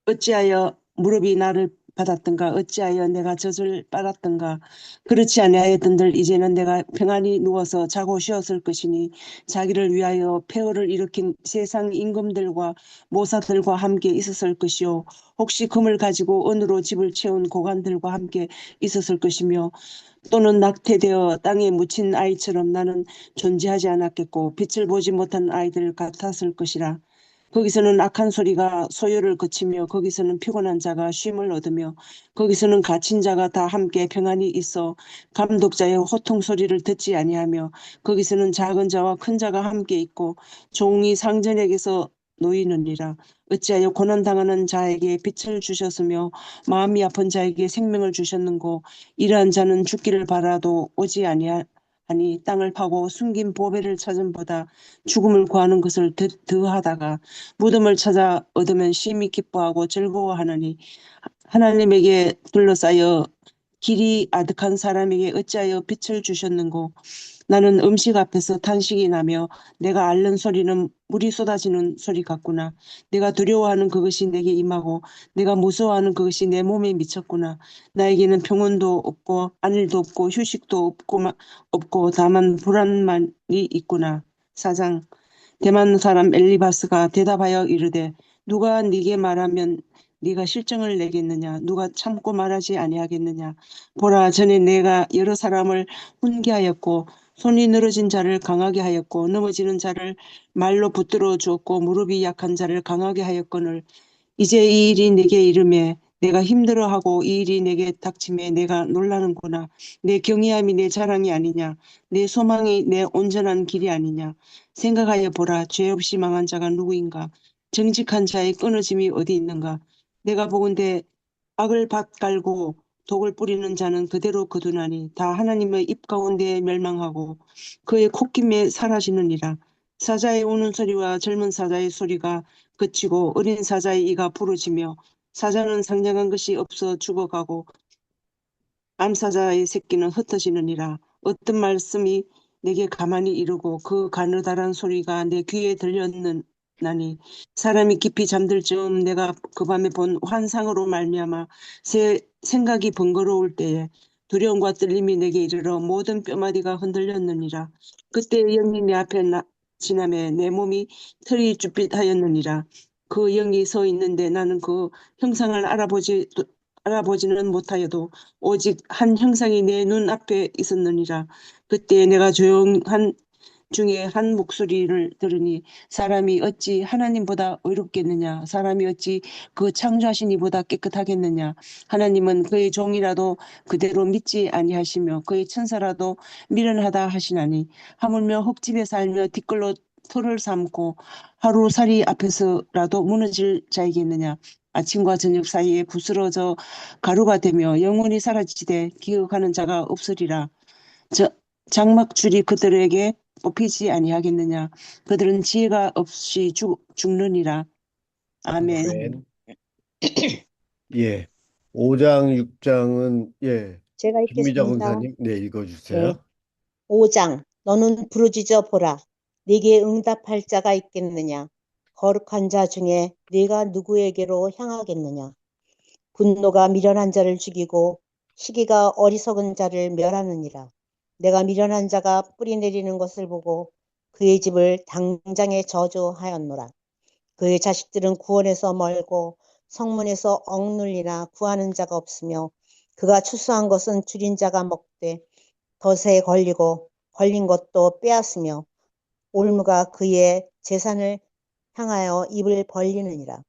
어찌하여 무릎이 나를 받았던가. 어찌하여 내가 젖을 빨았던가. 그렇지 아니하였던들 이제는 내가 평안히 누워서 자고 쉬었을 것이니 자기를 위하여 폐허를 일으킨 세상 임금들과 모사들과 함께 있었을 것이요 혹시 금을 가지고 은으로 집을 채운 고관들과 함께 있었을 것이며 또는 낙태되어 땅에 묻힌 아이처럼 나는 존재하지 않았겠고 빛을 보지 못한 아이들 같았을 것이라. 거기서는 악한 소리가 소요를 거치며 거기서는 피곤한 자가 쉼을 얻으며 거기서는 갇힌 자가 다 함께 평안히 있어 감독자의 호통 소리를 듣지 아니하며 거기서는 작은 자와 큰 자가 함께 있고 종이 상전에게서 놓이느니라. 어찌하여 고난당하는 자에게 빛을 주셨으며 마음이 아픈 자에게 생명을 주셨는고 이러한 자는 죽기를 바라도 오지 아니하니 땅을 파고 숨긴 보배를 찾음보다 죽음을 구하는 것을 더하다가 무덤을 찾아 얻으면 심히 기뻐하고 즐거워하느니 하나님에게 둘러싸여 길이 아득한 사람에게 어찌하여 빛을 주셨는고 나는 음식 앞에서 탄식이 나며 내가 앓는 소리는 물이 쏟아지는 소리 같구나. 내가 두려워하는 그것이 내게 임하고 내가 무서워하는 그것이 내 몸에 미쳤구나. 나에게는 평온도 없고 안일도 없고 휴식도 없고 다만 불안만이 있구나. 4장. 대만 사람 엘리바스가 대답하여 이르되 누가 네게 말하면 네가 실정을 내겠느냐. 누가 참고 말하지 아니하겠느냐. 보라, 전에 내가 여러 사람을 훈계하였고 손이 늘어진 자를 강하게 하였고 넘어지는 자를 말로 붙들어 주었고 무릎이 약한 자를 강하게 하였거늘 이제 이 일이 내게 이름에 내가 힘들어하고 이 일이 내게 닥침에 내가 놀라는구나. 내 경외함이 내 자랑이 아니냐. 내 소망이 내 온전한 길이 아니냐. 생각하여 보라. 죄 없이 망한 자가 누구인가. 정직한 자의 끊어짐이 어디 있는가. 내가 보건대 악을 밭갈고 독을 뿌리는 자는 그대로 거두나니 다 하나님의 입 가운데 멸망하고 그의 콧김에 사라지느니라. 사자의 우는 소리와 젊은 사자의 소리가 그치고 어린 사자의 이가 부러지며 사자는 상냥한 것이 없어 죽어가고 암사자의 새끼는 흩어지느니라. 어떤 말씀이 내게 가만히 이르고 그 가느다란 소리가 내 귀에 들렸나니 사람이 깊이 잠들 즈음 내가 그 밤에 본 환상으로 말미암아 새 생각이 번거로울 때에 두려움과 떨림이 내게 이르러 모든 뼈마디가 흔들렸느니라. 그때 영이 내 앞에 지나매 내 몸이 털이 쭈삣하였느니라. 그 영이 서 있는데 나는 그 형상을 알아보지는 못하여도 오직 한 형상이 내 눈앞에 있었느니라. 그때 내가 조용한 중에 한 목소리를 들으니 사람이 어찌 하나님보다 의롭겠느냐. 사람이 어찌 그 창조하신 이보다 깨끗하겠느냐. 하나님은 그의 종이라도 그대로 믿지 아니하시며 그의 천사라도 미련하다 하시나니 하물며 흙집에 살며 뒷걸로 터를 삼고 하루살이 앞에서라도 무너질 자이겠느냐. 아침과 저녁 사이에 부스러져 가루가 되며 영원히 사라지되 기억하는 자가 없으리라. 장막줄이 그들에게 뽑히지 아니하겠느냐. 그들은 지혜가 없이 죽느니라. 아멘. 아멘. 예. 5장, 6장은 예. 제가 김미자 읽겠습니다. 권사님, 네, 읽어주세요. 네. 5장. 너는 부르짖어 보라. 네게 응답할 자가 있겠느냐. 거룩한 자 중에 네가 누구에게로 향하겠느냐. 분노가 미련한 자를 죽이고 시기가 어리석은 자를 멸하느니라. 내가 미련한 자가 뿌리 내리는 것을 보고 그의 집을 당장에 저주하였노라. 그의 자식들은 구원에서 멀고 성문에서 억눌리나 구하는 자가 없으며 그가 추수한 것은 줄인 자가 먹되 덫에 걸린 것도 빼앗으며 올무가 그의 재산을 향하여 입을 벌리느니라.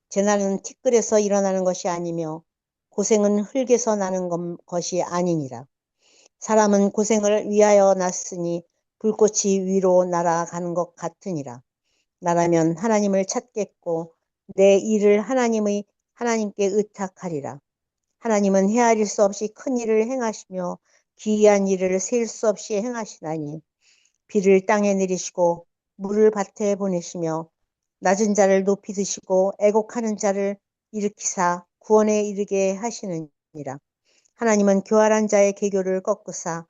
재난은 티끌에서 일어나는 것이 아니며 고생은 흙에서 나는 것이 아니니라. 사람은 고생을 위하여 났으니 불꽃이 위로 날아가는 것 같으니라. 나라면 하나님을 찾겠고 내 일을 하나님께 의탁하리라. 하나님은 헤아릴 수 없이 큰 일을 행하시며 기이한 일을 셀 수 없이 행하시나니 비를 땅에 내리시고 물을 밭에 보내시며 낮은 자를 높이 드시고 애곡하는 자를 일으키사 구원에 이르게 하시느니라. 하나님은 교활한 자의 계교를 꺾으사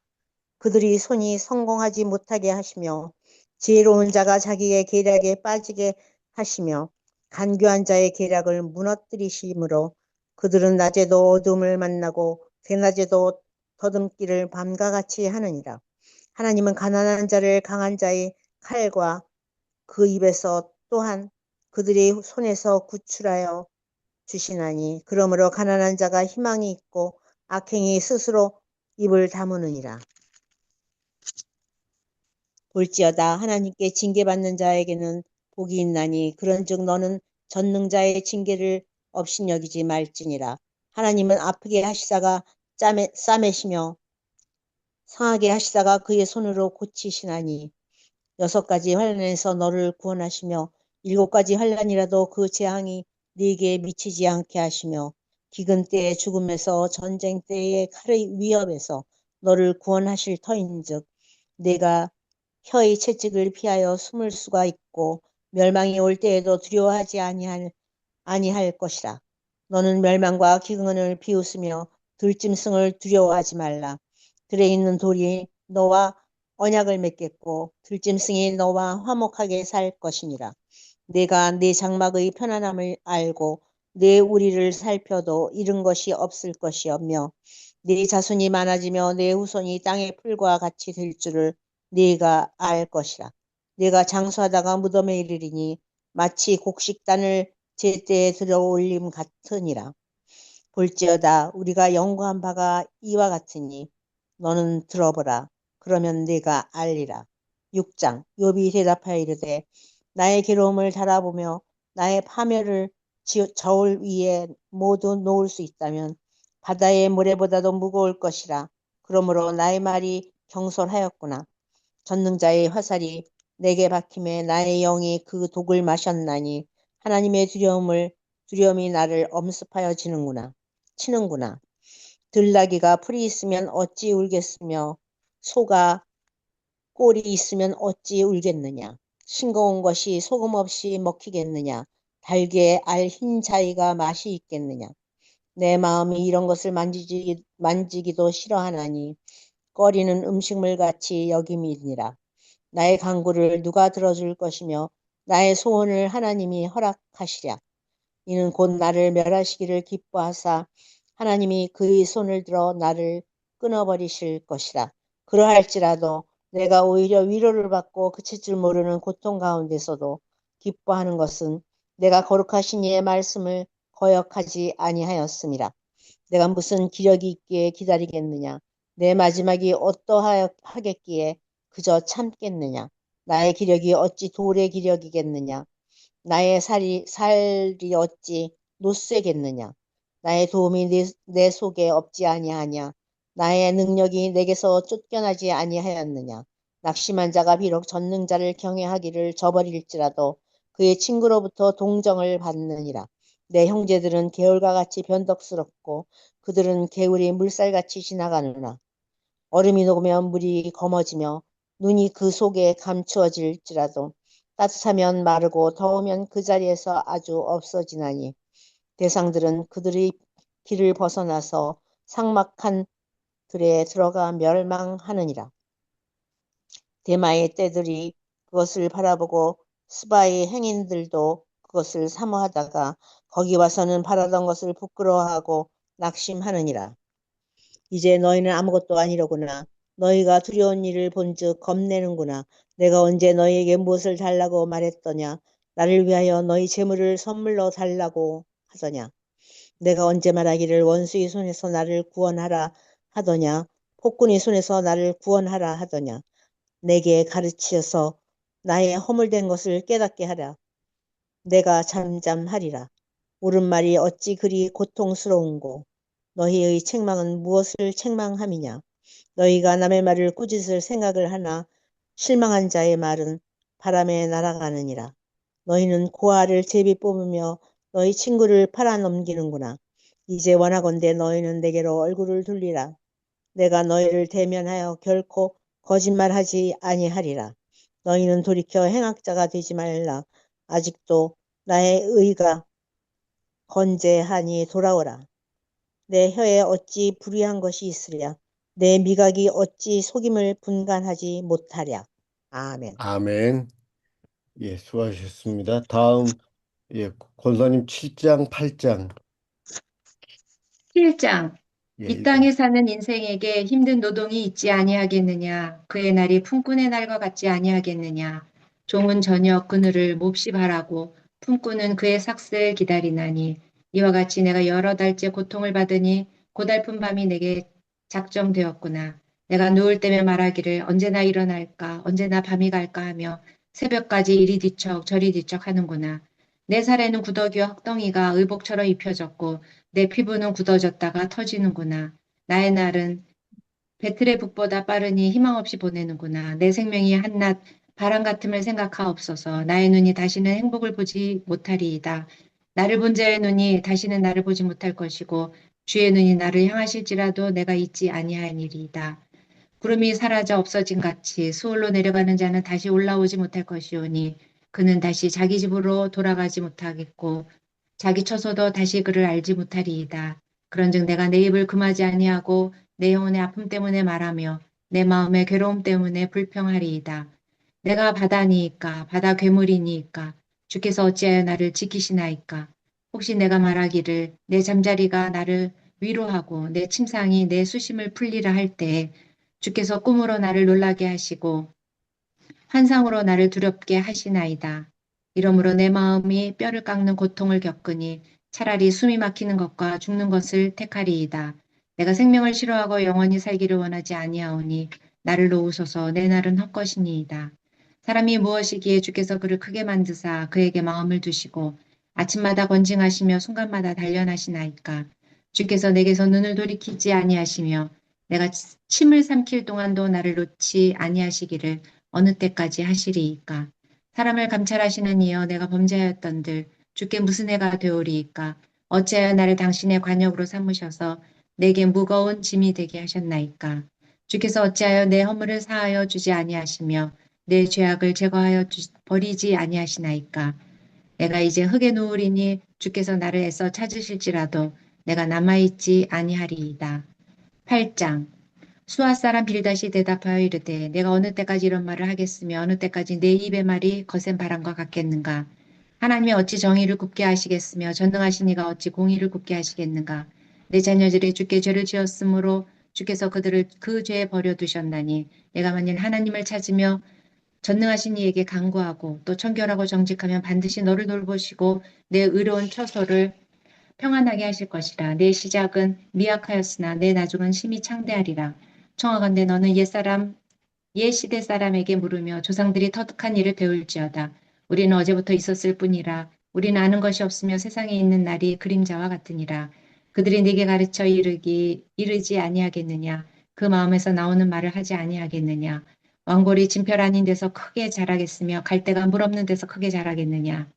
그들이 손이 성공하지 못하게 하시며 지혜로운 자가 자기의 계략에 빠지게 하시며 간교한 자의 계략을 무너뜨리심으로 그들은 낮에도 어둠을 만나고 대낮에도 더듬기를 밤과 같이 하느니라. 하나님은 가난한 자를 강한 자의 칼과 그 입에서 또한 그들의 손에서 구출하여 주시나니 그러므로 가난한 자가 희망이 있고 악행이 스스로 입을 다무느니라. 볼지어다 하나님께 징계받는 자에게는 복이 있나니 그런즉 너는 전능자의 징계를 업신여기지 말지니라. 하나님은 아프게 하시다가 싸매시며 상하게 하시다가 그의 손으로 고치시나니 6가지 환난에서 너를 구원하시며 7가지 환난이라도 그 재앙이 네게 미치지 않게 하시며 기근 때의 죽음에서 전쟁 때의 칼의 위협에서 너를 구원하실 터인즉 내가 혀의 채찍을 피하여 숨을 수가 있고 멸망이 올 때에도 두려워하지 아니할 것이라. 너는 멸망과 기근을 비웃으며 들짐승을 두려워하지 말라. 들에 있는 돌이 너와 언약을 맺겠고 들짐승이 너와 화목하게 살 것이니라. 내가 내 장막의 편안함을 알고 내 우리를 살펴도 잃은 것이 없을 것이오며 내 자손이 많아지며 내 후손이 땅의 풀과 같이 될 줄을 네가 알 것이라. 내가 장수하다가 무덤에 이르리니 마치 곡식단을 제때에 들어 올림 같으니라. 볼지어다 우리가 연구한 바가 이와 같으니 너는 들어보라. 그러면 네가 알리라. 6장 욥이 대답하여 이르되 나의 괴로움을 달아보며 나의 파멸을 저울 위에 모두 놓을 수 있다면 바다의 모래보다도 무거울 것이라. 그러므로 나의 말이 경솔하였구나. 전능자의 화살이 내게 박힘에 나의 영이 그 독을 마셨나니 하나님의 두려움이 나를 엄습하여 치는구나. 들나귀가 풀이 있으면 어찌 울겠으며 소가 꼴이 있으면 어찌 울겠느냐. 싱거운 것이 소금 없이 먹히겠느냐. 달게 알 흰 자위가 맛이 있겠느냐. 내 마음이 이런 것을 만지기도 싫어하나니 꺼리는 음식물 같이 여김이니라. 나의 간구를 누가 들어줄 것이며 나의 소원을 하나님이 허락하시랴. 이는 곧 나를 멸하시기를 기뻐하사 하나님이 그의 손을 들어 나를 끊어버리실 것이라. 그러할지라도 내가 오히려 위로를 받고 그칠 줄 모르는 고통 가운데서도 기뻐하는 것은 내가 거룩하신 이의 말씀을 거역하지 아니하였음이라. 내가 무슨 기력이 있기에 기다리겠느냐. 내 마지막이 어떠하겠기에 그저 참겠느냐. 나의 기력이 어찌 돌의 기력이겠느냐. 나의 살이 어찌 노쇠겠느냐. 나의 도움이 내 속에 없지 아니하냐. 나의 능력이 내게서 쫓겨나지 아니하였느냐. 낙심한 자가 비록 전능자를 경외하기를 저버릴지라도 그의 친구로부터 동정을 받느니라. 내 형제들은 개울과 같이 변덕스럽고 그들은 개울이 물살같이 지나가느나 얼음이 녹으면 물이 검어지며 눈이 그 속에 감추어질지라도 따뜻하면 마르고 더우면 그 자리에서 아주 없어지나니 대상들은 그들의 길을 벗어나서 삭막한 들에 들어가 멸망하느니라. 대마의 떼들이 그것을 바라보고 스바의 행인들도 그것을 사모하다가 거기 와서는 바라던 것을 부끄러워하고 낙심하느니라. 이제 너희는 아무것도 아니로구나. 너희가 두려운 일을 본즉 겁내는구나. 내가 언제 너희에게 무엇을 달라고 말했더냐. 나를 위하여 너희 재물을 선물로 달라고 하더냐. 내가 언제 말하기를 원수의 손에서 나를 구원하라 하더냐. 폭군의 손에서 나를 구원하라 하더냐. 내게 가르치어서 나의 허물된 것을 깨닫게 하라. 내가 잠잠하리라. 옳은 말이 어찌 그리 고통스러운고. 너희의 책망은 무엇을 책망함이냐. 너희가 남의 말을 꾸짖을 생각을 하나 실망한 자의 말은 바람에 날아가느니라. 너희는 고아를 제비 뽑으며 너희 친구를 팔아넘기는구나. 이제 원하건대 너희는 내게로 얼굴을 돌리라. 내가 너희를 대면하여 결코 거짓말하지 아니하리라. 너희는 돌이켜 행악자가 되지 말라. 아직도 나의 의가 건재하니 돌아오라. 내 혀에 어찌 불의한 것이 있으랴. 내 미각이 어찌 속임을 분간하지 못하랴. 아멘. 아멘. 예, 수고하셨습니다. 다음, 예, 권사님 7장, 8장. 1장. 예, 이 읽어. 땅에 사는 인생에게 힘든 노동이 있지 아니하겠느냐. 그의 날이 품꾼의 날과 같지 아니하겠느냐. 종은 저녁 그늘을 몹시 바라고 품꾼은 그의 삭슬을 기다리나니 이와 같이 내가 여러 달째 고통을 받으니 고달픈 밤이 내게 작정되었구나. 내가 누울 때면 말하기를 언제나 일어날까 언제나 밤이 갈까 하며 새벽까지 이리 뒤척 저리 뒤척 하는구나. 내 살에는 구더기와 흙덩이가 의복처럼 입혀졌고 내 피부는 굳어졌다가 터지는구나. 나의 날은 배틀의 북보다 빠르니 희망 없이 보내는구나. 내 생명이 한낱 바람 같음을 생각하옵소서. 나의 눈이 다시는 행복을 보지 못하리이다. 나를 본 자의 눈이 다시는 나를 보지 못할 것이고 주의 눈이 나를 향하실지라도 내가 잊지 아니하니리이다. 구름이 사라져 없어진 같이 수월로 내려가는 자는 다시 올라오지 못할 것이오니 그는 다시 자기 집으로 돌아가지 못하겠고 자기 처소도 다시 그를 알지 못하리이다. 그런즉 내가 내 입을 금하지 아니하고 내 영혼의 아픔 때문에 말하며 내 마음의 괴로움 때문에 불평하리이다. 내가 바다니이까 바다 괴물이니이까 주께서 어찌하여 나를 지키시나이까. 혹시 내가 말하기를 내 잠자리가 나를 위로하고 내 침상이 내 수심을 풀리라 할 때에 주께서 꿈으로 나를 놀라게 하시고 환상으로 나를 두렵게 하시나이다. 이러므로 내 마음이 뼈를 깎는 고통을 겪으니 차라리 숨이 막히는 것과 죽는 것을 택하리이다. 내가 생명을 싫어하고 영원히 살기를 원하지 아니하오니 나를 놓으소서. 내 날은 헛것이니이다. 사람이 무엇이기에 주께서 그를 크게 만드사 그에게 마음을 두시고 아침마다 권징하시며 순간마다 단련하시나이까. 주께서 내게서 눈을 돌이키지 아니하시며 내가 침을 삼킬 동안도 나를 놓지 아니하시기를 어느 때까지 하시리이까. 사람을 감찰하시는 이여 내가 범죄하였던들 주께 무슨 해가 되오리이까. 어찌하여 나를 당신의 관역으로 삼으셔서 내게 무거운 짐이 되게 하셨나이까. 주께서 어찌하여 내 허물을 사하여 주지 아니하시며 내 죄악을 제거하여 버리지 아니하시나이까. 내가 이제 흙에 누우리니 주께서 나를 애써 찾으실지라도 내가 남아있지 아니하리이다. 8장. 수아 사람 빌닷이 대답하여 이르되 내가 어느 때까지 이런 말을 하겠으며 어느 때까지 내 입의 말이 거센 바람과 같겠는가. 하나님이 어찌 정의를 굽게 하시겠으며 전능하신 이가 어찌 공의를 굽게 하시겠는가. 내 자녀들이 주께 죄를 지었으므로 주께서 그들을 그 죄에 버려두셨나니 내가 만일 하나님을 찾으며 전능하신 이에게 간구하고 또 청결하고 정직하면 반드시 너를 돌보시고 내 의로운 처소를 평안하게 하실 것이라. 내 시작은 미약하였으나 내 나중은 심히 창대하리라. 청하건대 너는 옛 시대 사람에게 물으며 조상들이 터득한 일을 배울지어다. 우리는 어제부터 있었을 뿐이라. 우리는 아는 것이 없으며 세상에 있는 날이 그림자와 같으니라. 그들이 네게 가르쳐 이르지 아니하겠느냐. 그 마음에서 나오는 말을 하지 아니하겠느냐. 왕골이 진펼 아닌 데서 크게 자라겠으며 갈대가 물 없는 데서 크게 자라겠느냐.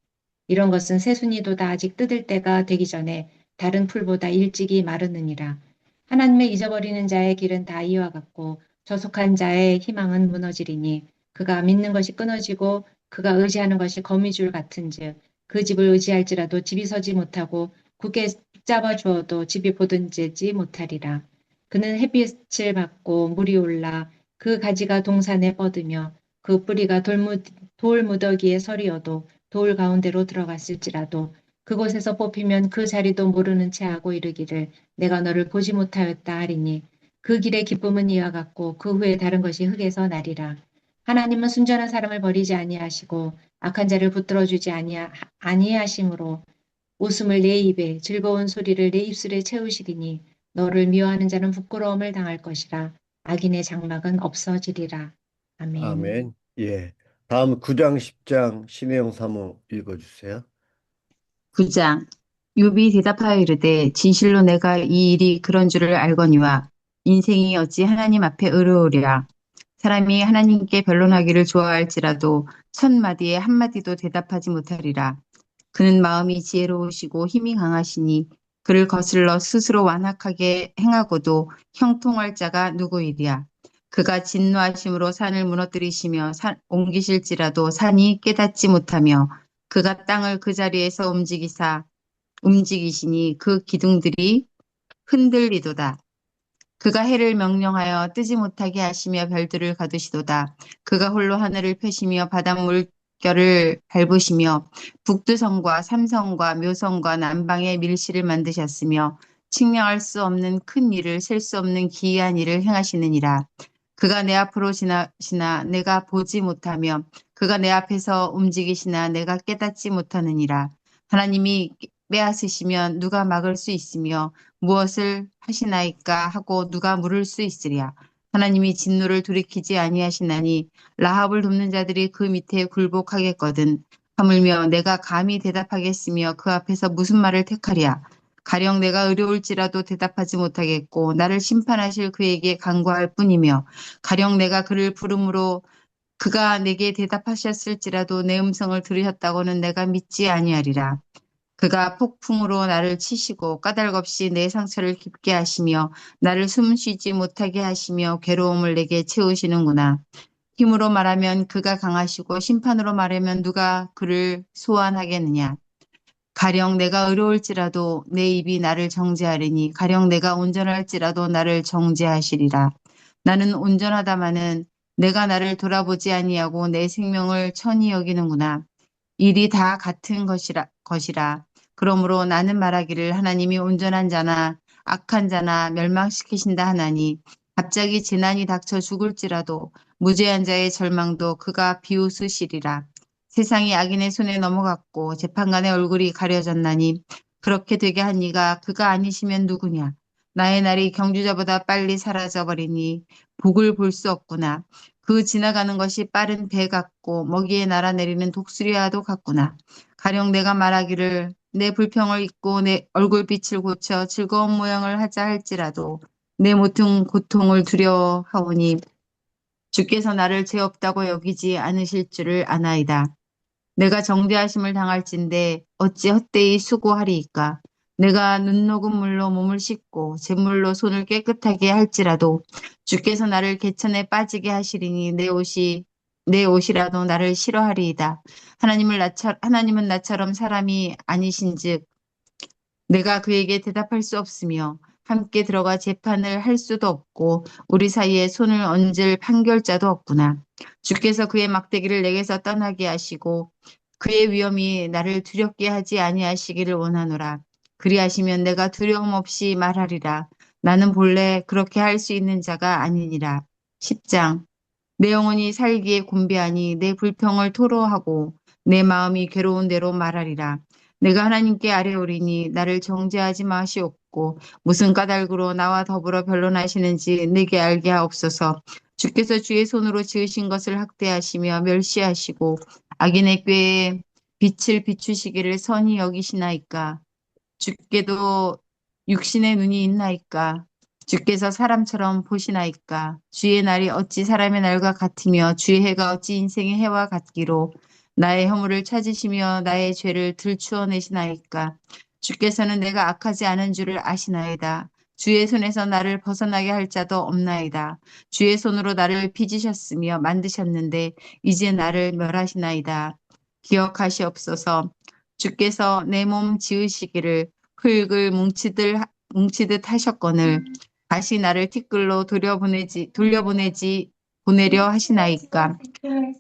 이런 것은 새순이도다 아직 뜯을 때가 되기 전에 다른 풀보다 일찍이 마르느니라. 하나님의 잊어버리는 자의 길은 다 이와 같고 저속한 자의 희망은 무너지리니 그가 믿는 것이 끊어지고 그가 의지하는 것이 거미줄 같은즉 그 집을 의지할지라도 집이 서지 못하고 굳게 붙잡아 주어도 집이 보든지 못하리라. 그는 햇빛을 받고 물이 올라 그 가지가 동산에 뻗으며 그 뿌리가 돌 무더기에 서리어도 돌 가운데로 들어갔을지라도 그곳에서 뽑히면 그 자리도 모르는 채 하고 이르기를 내가 너를 보지 못하였다 하리니 그 길의 기쁨은 이와 같고 그 후에 다른 것이 흙에서 나리라. 하나님은 순전한 사람을 버리지 아니하시고 악한 자를 붙들어 주지 아니하심으로 웃음을 내 입에 즐거운 소리를 내 입술에 채우시리니 너를 미워하는 자는 부끄러움을 당할 것이라. 악인의 장막은 없어지리라. 아멘. 아멘. 예. 다음 9장, 10장 신혜영 사모 읽어주세요. 9장. 욥이 대답하여 이르되 진실로 내가 이 일이 그런 줄을 알거니와 인생이 어찌 하나님 앞에 의로우리라. 사람이 하나님께 변론하기를 좋아할지라도 첫 마디에 한 마디도 대답하지 못하리라. 그는 마음이 지혜로우시고 힘이 강하시니 그를 거슬러 스스로 완악하게 행하고도 형통할 자가 누구이랴. 그가 진노하심으로 산을 무너뜨리시며 옮기실지라도 산이 깨닫지 못하며 그가 땅을 그 자리에서 움직이시니 그 기둥들이 흔들리도다. 그가 해를 명령하여 뜨지 못하게 하시며 별들을 가두시도다. 그가 홀로 하늘을 펴시며 바닷물결을 밟으시며 북두성과 삼성과 묘성과 남방의 밀실을 만드셨으며 측량할 수 없는 큰 일을 셀 수 없는 기이한 일을 행하시느니라. 그가 내 앞으로 지나시나 내가 보지 못하며 그가 내 앞에서 움직이시나 내가 깨닫지 못하느니라. 하나님이 빼앗으시면 누가 막을 수 있으며 무엇을 하시나이까 하고 누가 물을 수 있으랴. 하나님이 진노를 돌이키지 아니하시나니 라합을 돕는 자들이 그 밑에 굴복하겠거든. 하물며 내가 감히 대답하겠으며 그 앞에서 무슨 말을 택하랴. 가령 내가 어려울지라도 대답하지 못하겠고 나를 심판하실 그에게 간구할 뿐이며 가령 내가 그를 부름으로 그가 내게 대답하셨을지라도 내 음성을 들으셨다고는 내가 믿지 아니하리라. 그가 폭풍으로 나를 치시고 까닭없이 내 상처를 깊게 하시며 나를 숨쉬지 못하게 하시며 괴로움을 내게 채우시는구나. 힘으로 말하면 그가 강하시고 심판으로 말하면 누가 그를 소환하겠느냐. 가령 내가 어려울지라도 내 입이 나를 정죄하리니 가령 내가 온전할지라도 나를 정죄하시리라. 나는 온전하다마는 내가 나를 돌아보지 아니하고 내 생명을 천히 여기는구나. 일이 다 같은 것이라. 그러므로 나는 말하기를 하나님이 온전한 자나 악한 자나 멸망시키신다 하나니 갑자기 재난이 닥쳐 죽을지라도 무죄한 자의 절망도 그가 비웃으시리라. 세상이 악인의 손에 넘어갔고 재판관의 얼굴이 가려졌나니 그렇게 되게 한 이가 그가 아니시면 누구냐. 나의 날이 경주자보다 빨리 사라져버리니 복을 볼 수 없구나. 그 지나가는 것이 빠른 배 같고 먹이에 날아내리는 독수리와도 같구나. 가령 내가 말하기를 내 불평을 잊고 내 얼굴빛을 고쳐 즐거운 모양을 하자 할지라도 내 모든 고통을 두려워하오니 주께서 나를 죄 없다고 여기지 않으실 줄을 아나이다. 내가 정죄하심을 당할진대 어찌 헛되이 수고하리이까. 내가 눈 녹은 물로 몸을 씻고 잿물로 손을 깨끗하게 할지라도 주께서 나를 개천에 빠지게 하시리니 내 옷이라도 나를 싫어하리이다. 하나님은 나처럼 사람이 아니신즉 내가 그에게 대답할 수 없으며 함께 들어가 재판을 할 수도 없고 우리 사이에 손을 얹을 판결자도 없구나. 주께서 그의 막대기를 내게서 떠나게 하시고 그의 위엄이 나를 두렵게 하지 아니하시기를 원하노라. 그리하시면 내가 두려움 없이 말하리라. 나는 본래 그렇게 할 수 있는 자가 아니니라. 10장. 내 영혼이 살기에 곤비하니 내 불평을 토로하고 내 마음이 괴로운 대로 말하리라. 내가 하나님께 아뢰오리니 나를 정죄하지 마시옵고 무슨 까닭으로 나와 더불어 변론하시는지 내게 알게 하옵소서. 주께서 주의 손으로 지으신 것을 학대하시며 멸시하시고 악인의 꾀에 빛을 비추시기를 선히 여기시나이까. 주께도 육신의 눈이 있나이까. 주께서 사람처럼 보시나이까. 주의 날이 어찌 사람의 날과 같으며 주의 해가 어찌 인생의 해와 같기로 나의 허물을 찾으시며 나의 죄를 들추어내시나이까. 주께서는 내가 악하지 않은 줄을 아시나이다. 주의 손에서 나를 벗어나게 할 자도 없나이다. 주의 손으로 나를 빚으셨으며 만드셨는데 이제 나를 멸하시나이다. 기억하시옵소서. 주께서 내 몸 지으시기를 흙을 뭉치듯 하셨거늘 다시 나를 티끌로 보내려 하시나이까.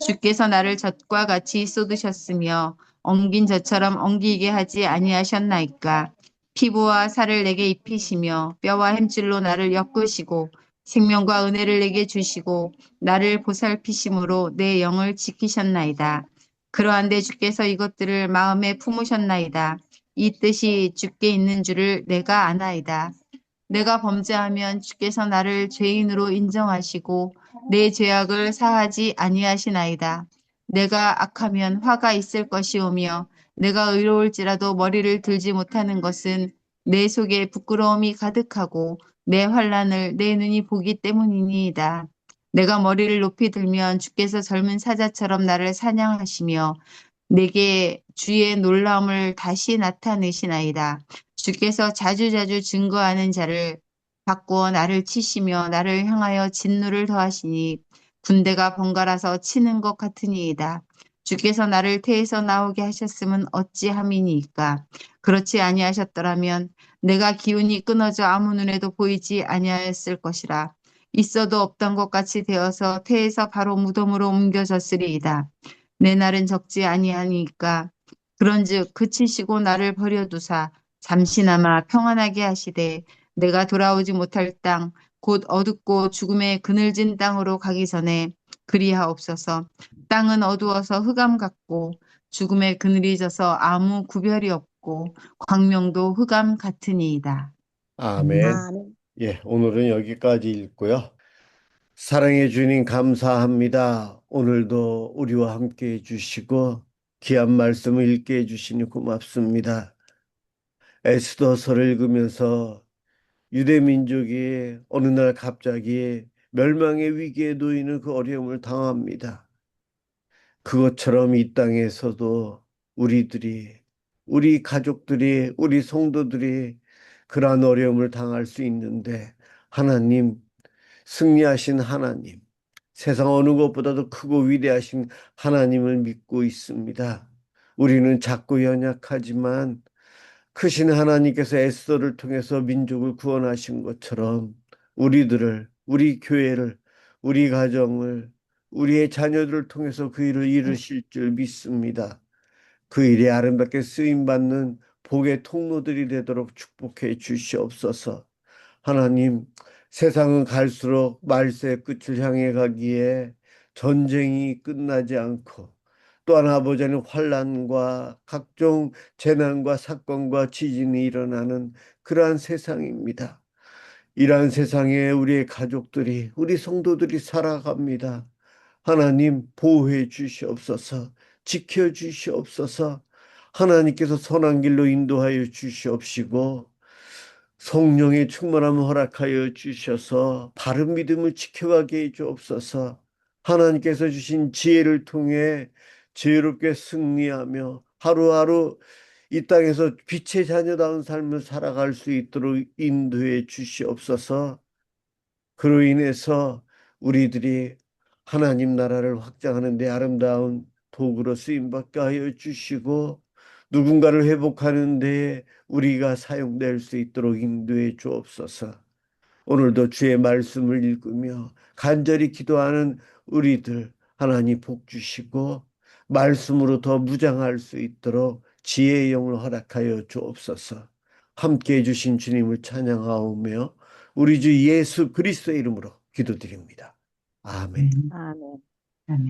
주께서 나를 젖과 같이 쏟으셨으며 엉긴 젖처럼 엉기게 하지 아니하셨나이까. 피부와 살을 내게 입히시며 뼈와 햄줄로 나를 엮으시고 생명과 은혜를 내게 주시고 나를 보살피심으로 내 영을 지키셨나이다. 그러한데 주께서 이것들을 마음에 품으셨나이다. 이 뜻이 주께 있는 줄을 내가 아나이다. 내가 범죄하면 주께서 나를 죄인으로 인정하시고 내 죄악을 사하지 아니하시나이다. 내가 악하면 화가 있을 것이오며 내가 의로울지라도 머리를 들지 못하는 것은 내 속에 부끄러움이 가득하고 내 환난을 내 눈이 보기 때문이니이다. 내가 머리를 높이 들면 주께서 젊은 사자처럼 나를 사냥하시며 내게 주의 놀라움을 다시 나타내시나이다. 주께서 자주자주 증거하는 자를 바꾸어 나를 치시며 나를 향하여 진노를 더하시니 군대가 번갈아서 치는 것 같으니이다. 주께서 나를 태에서 나오게 하셨음은 어찌함이니까. 그렇지 아니하셨더라면 내가 기운이 끊어져 아무 눈에도 보이지 아니하였을 것이라. 있어도 없던 것 같이 되어서 태에서 바로 무덤으로 옮겨졌으리이다. 내 날은 적지 아니하니까. 그런즉 그치시고 나를 버려두사 잠시나마 평안하게 하시되 내가 돌아오지 못할 땅 곧 어둡고 죽음의 그늘진 땅으로 가기 전에 그리하옵소서. 땅은 어두워서 흑암 같고 죽음의 그늘이 져서 아무 구별이 없고 광명도 흑암 같으니이다. 아멘. 아멘. 예, 오늘은 여기까지 읽고요. 사랑해 주님 감사합니다. 오늘도 우리와 함께 해주시고 귀한 말씀을 읽게 해주시니 고맙습니다. 에스더서를 읽으면서 유대 민족이 어느 날 갑자기 멸망의 위기에 놓이는 그 어려움을 당합니다. 그것처럼 이 땅에서도 우리 가족들이, 우리 성도들이 그러한 어려움을 당할 수 있는데 하나님, 승리하신 하나님, 세상 어느 것보다도 크고 위대하신 하나님을 믿고 있습니다. 우리는 작고 연약하지만 크신 하나님께서 에스더를 통해서 민족을 구원하신 것처럼 우리들을, 우리 교회를, 우리 가정을, 우리의 자녀들을 통해서 그 일을 이루실 줄 믿습니다. 그 일에 아름답게 쓰임받는 복의 통로들이 되도록 축복해 주시옵소서. 하나님, 세상은 갈수록 말세의 끝을 향해 가기에 전쟁이 끝나지 않고 또한 아버지는 환란과 각종 재난과 사건과 지진이 일어나는 그러한 세상입니다. 이러한 세상에 우리의 가족들이, 우리 성도들이 살아갑니다. 하나님 보호해 주시옵소서, 지켜 주시옵소서. 하나님께서 선한 길로 인도하여 주시옵시고 성령의 충만함을 허락하여 주셔서 바른 믿음을 지켜가게 해 주옵소서. 하나님께서 주신 지혜를 통해 지혜롭게 승리하며 하루하루 이 땅에서 빛의 자녀다운 삶을 살아갈 수 있도록 인도해 주시옵소서. 그로 인해서 우리들이 하나님 나라를 확장하는 데 아름다운 도구로 쓰임받게 하여 주시고 누군가를 회복하는 데 우리가 사용될 수 있도록 인도해 주옵소서. 오늘도 주의 말씀을 읽으며 간절히 기도하는 우리들 하나님 복 주시고 말씀으로 더 무장할 수 있도록 지혜의 영을 허락하여 주옵소서. 함께해 주신 주님을 찬양하오며 우리 주 예수 그리스도의 이름으로 기도드립니다. 아멘. 아멘.